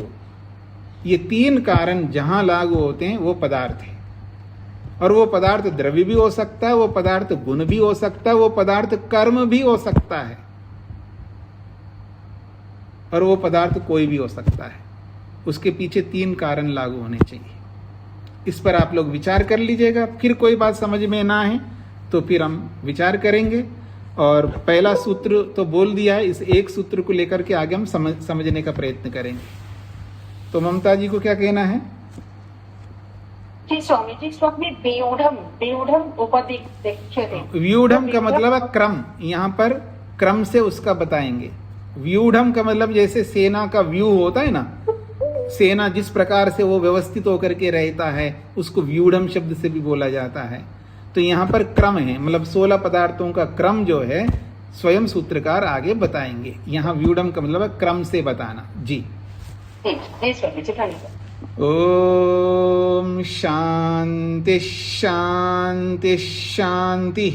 ये 3 कारण जहां लागू होते हैं वो पदार्थ है। और वो पदार्थ द्रव्य भी हो सकता है, वो पदार्थ गुण भी हो सकता है, वो पदार्थ कर्म भी हो सकता है, और वो पदार्थ कोई भी हो सकता है। उसके पीछे 3 कारण लागू होने चाहिए। इस पर आप लोग विचार कर लीजिएगा। फिर कोई बात समझ में ना आए तो फिर हम विचार करेंगे। और पहला सूत्र तो बोल दिया है, इस एक सूत्र को लेकर के आगे हम समझने का प्रयत्न करेंगे। तो ममता जी को क्या कहना है? जी स्वामी जी, स्वामी व्यूढ़म उपदिख्यते। व्यूढ़म का मतलब है क्रम, यहाँ पर क्रम से उसका बताएंगे। व्यूढ़म का मतलब जैसे सेना का व्यू होता है ना, सेना जिस प्रकार से वो व्यवस्थित होकर के रहता है उसको व्यूढ़म शब्द से भी बोला जाता है। तो यहाँ पर क्रम है, मतलब 16 पदार्थों का क्रम जो है स्वयं सूत्रकार आगे बताएंगे। यहाँ व्यूढ़म का मतलब है क्रम से बताना। जी जी स्वामी जी, धन्यवाद। ओम शांति शांति शांति।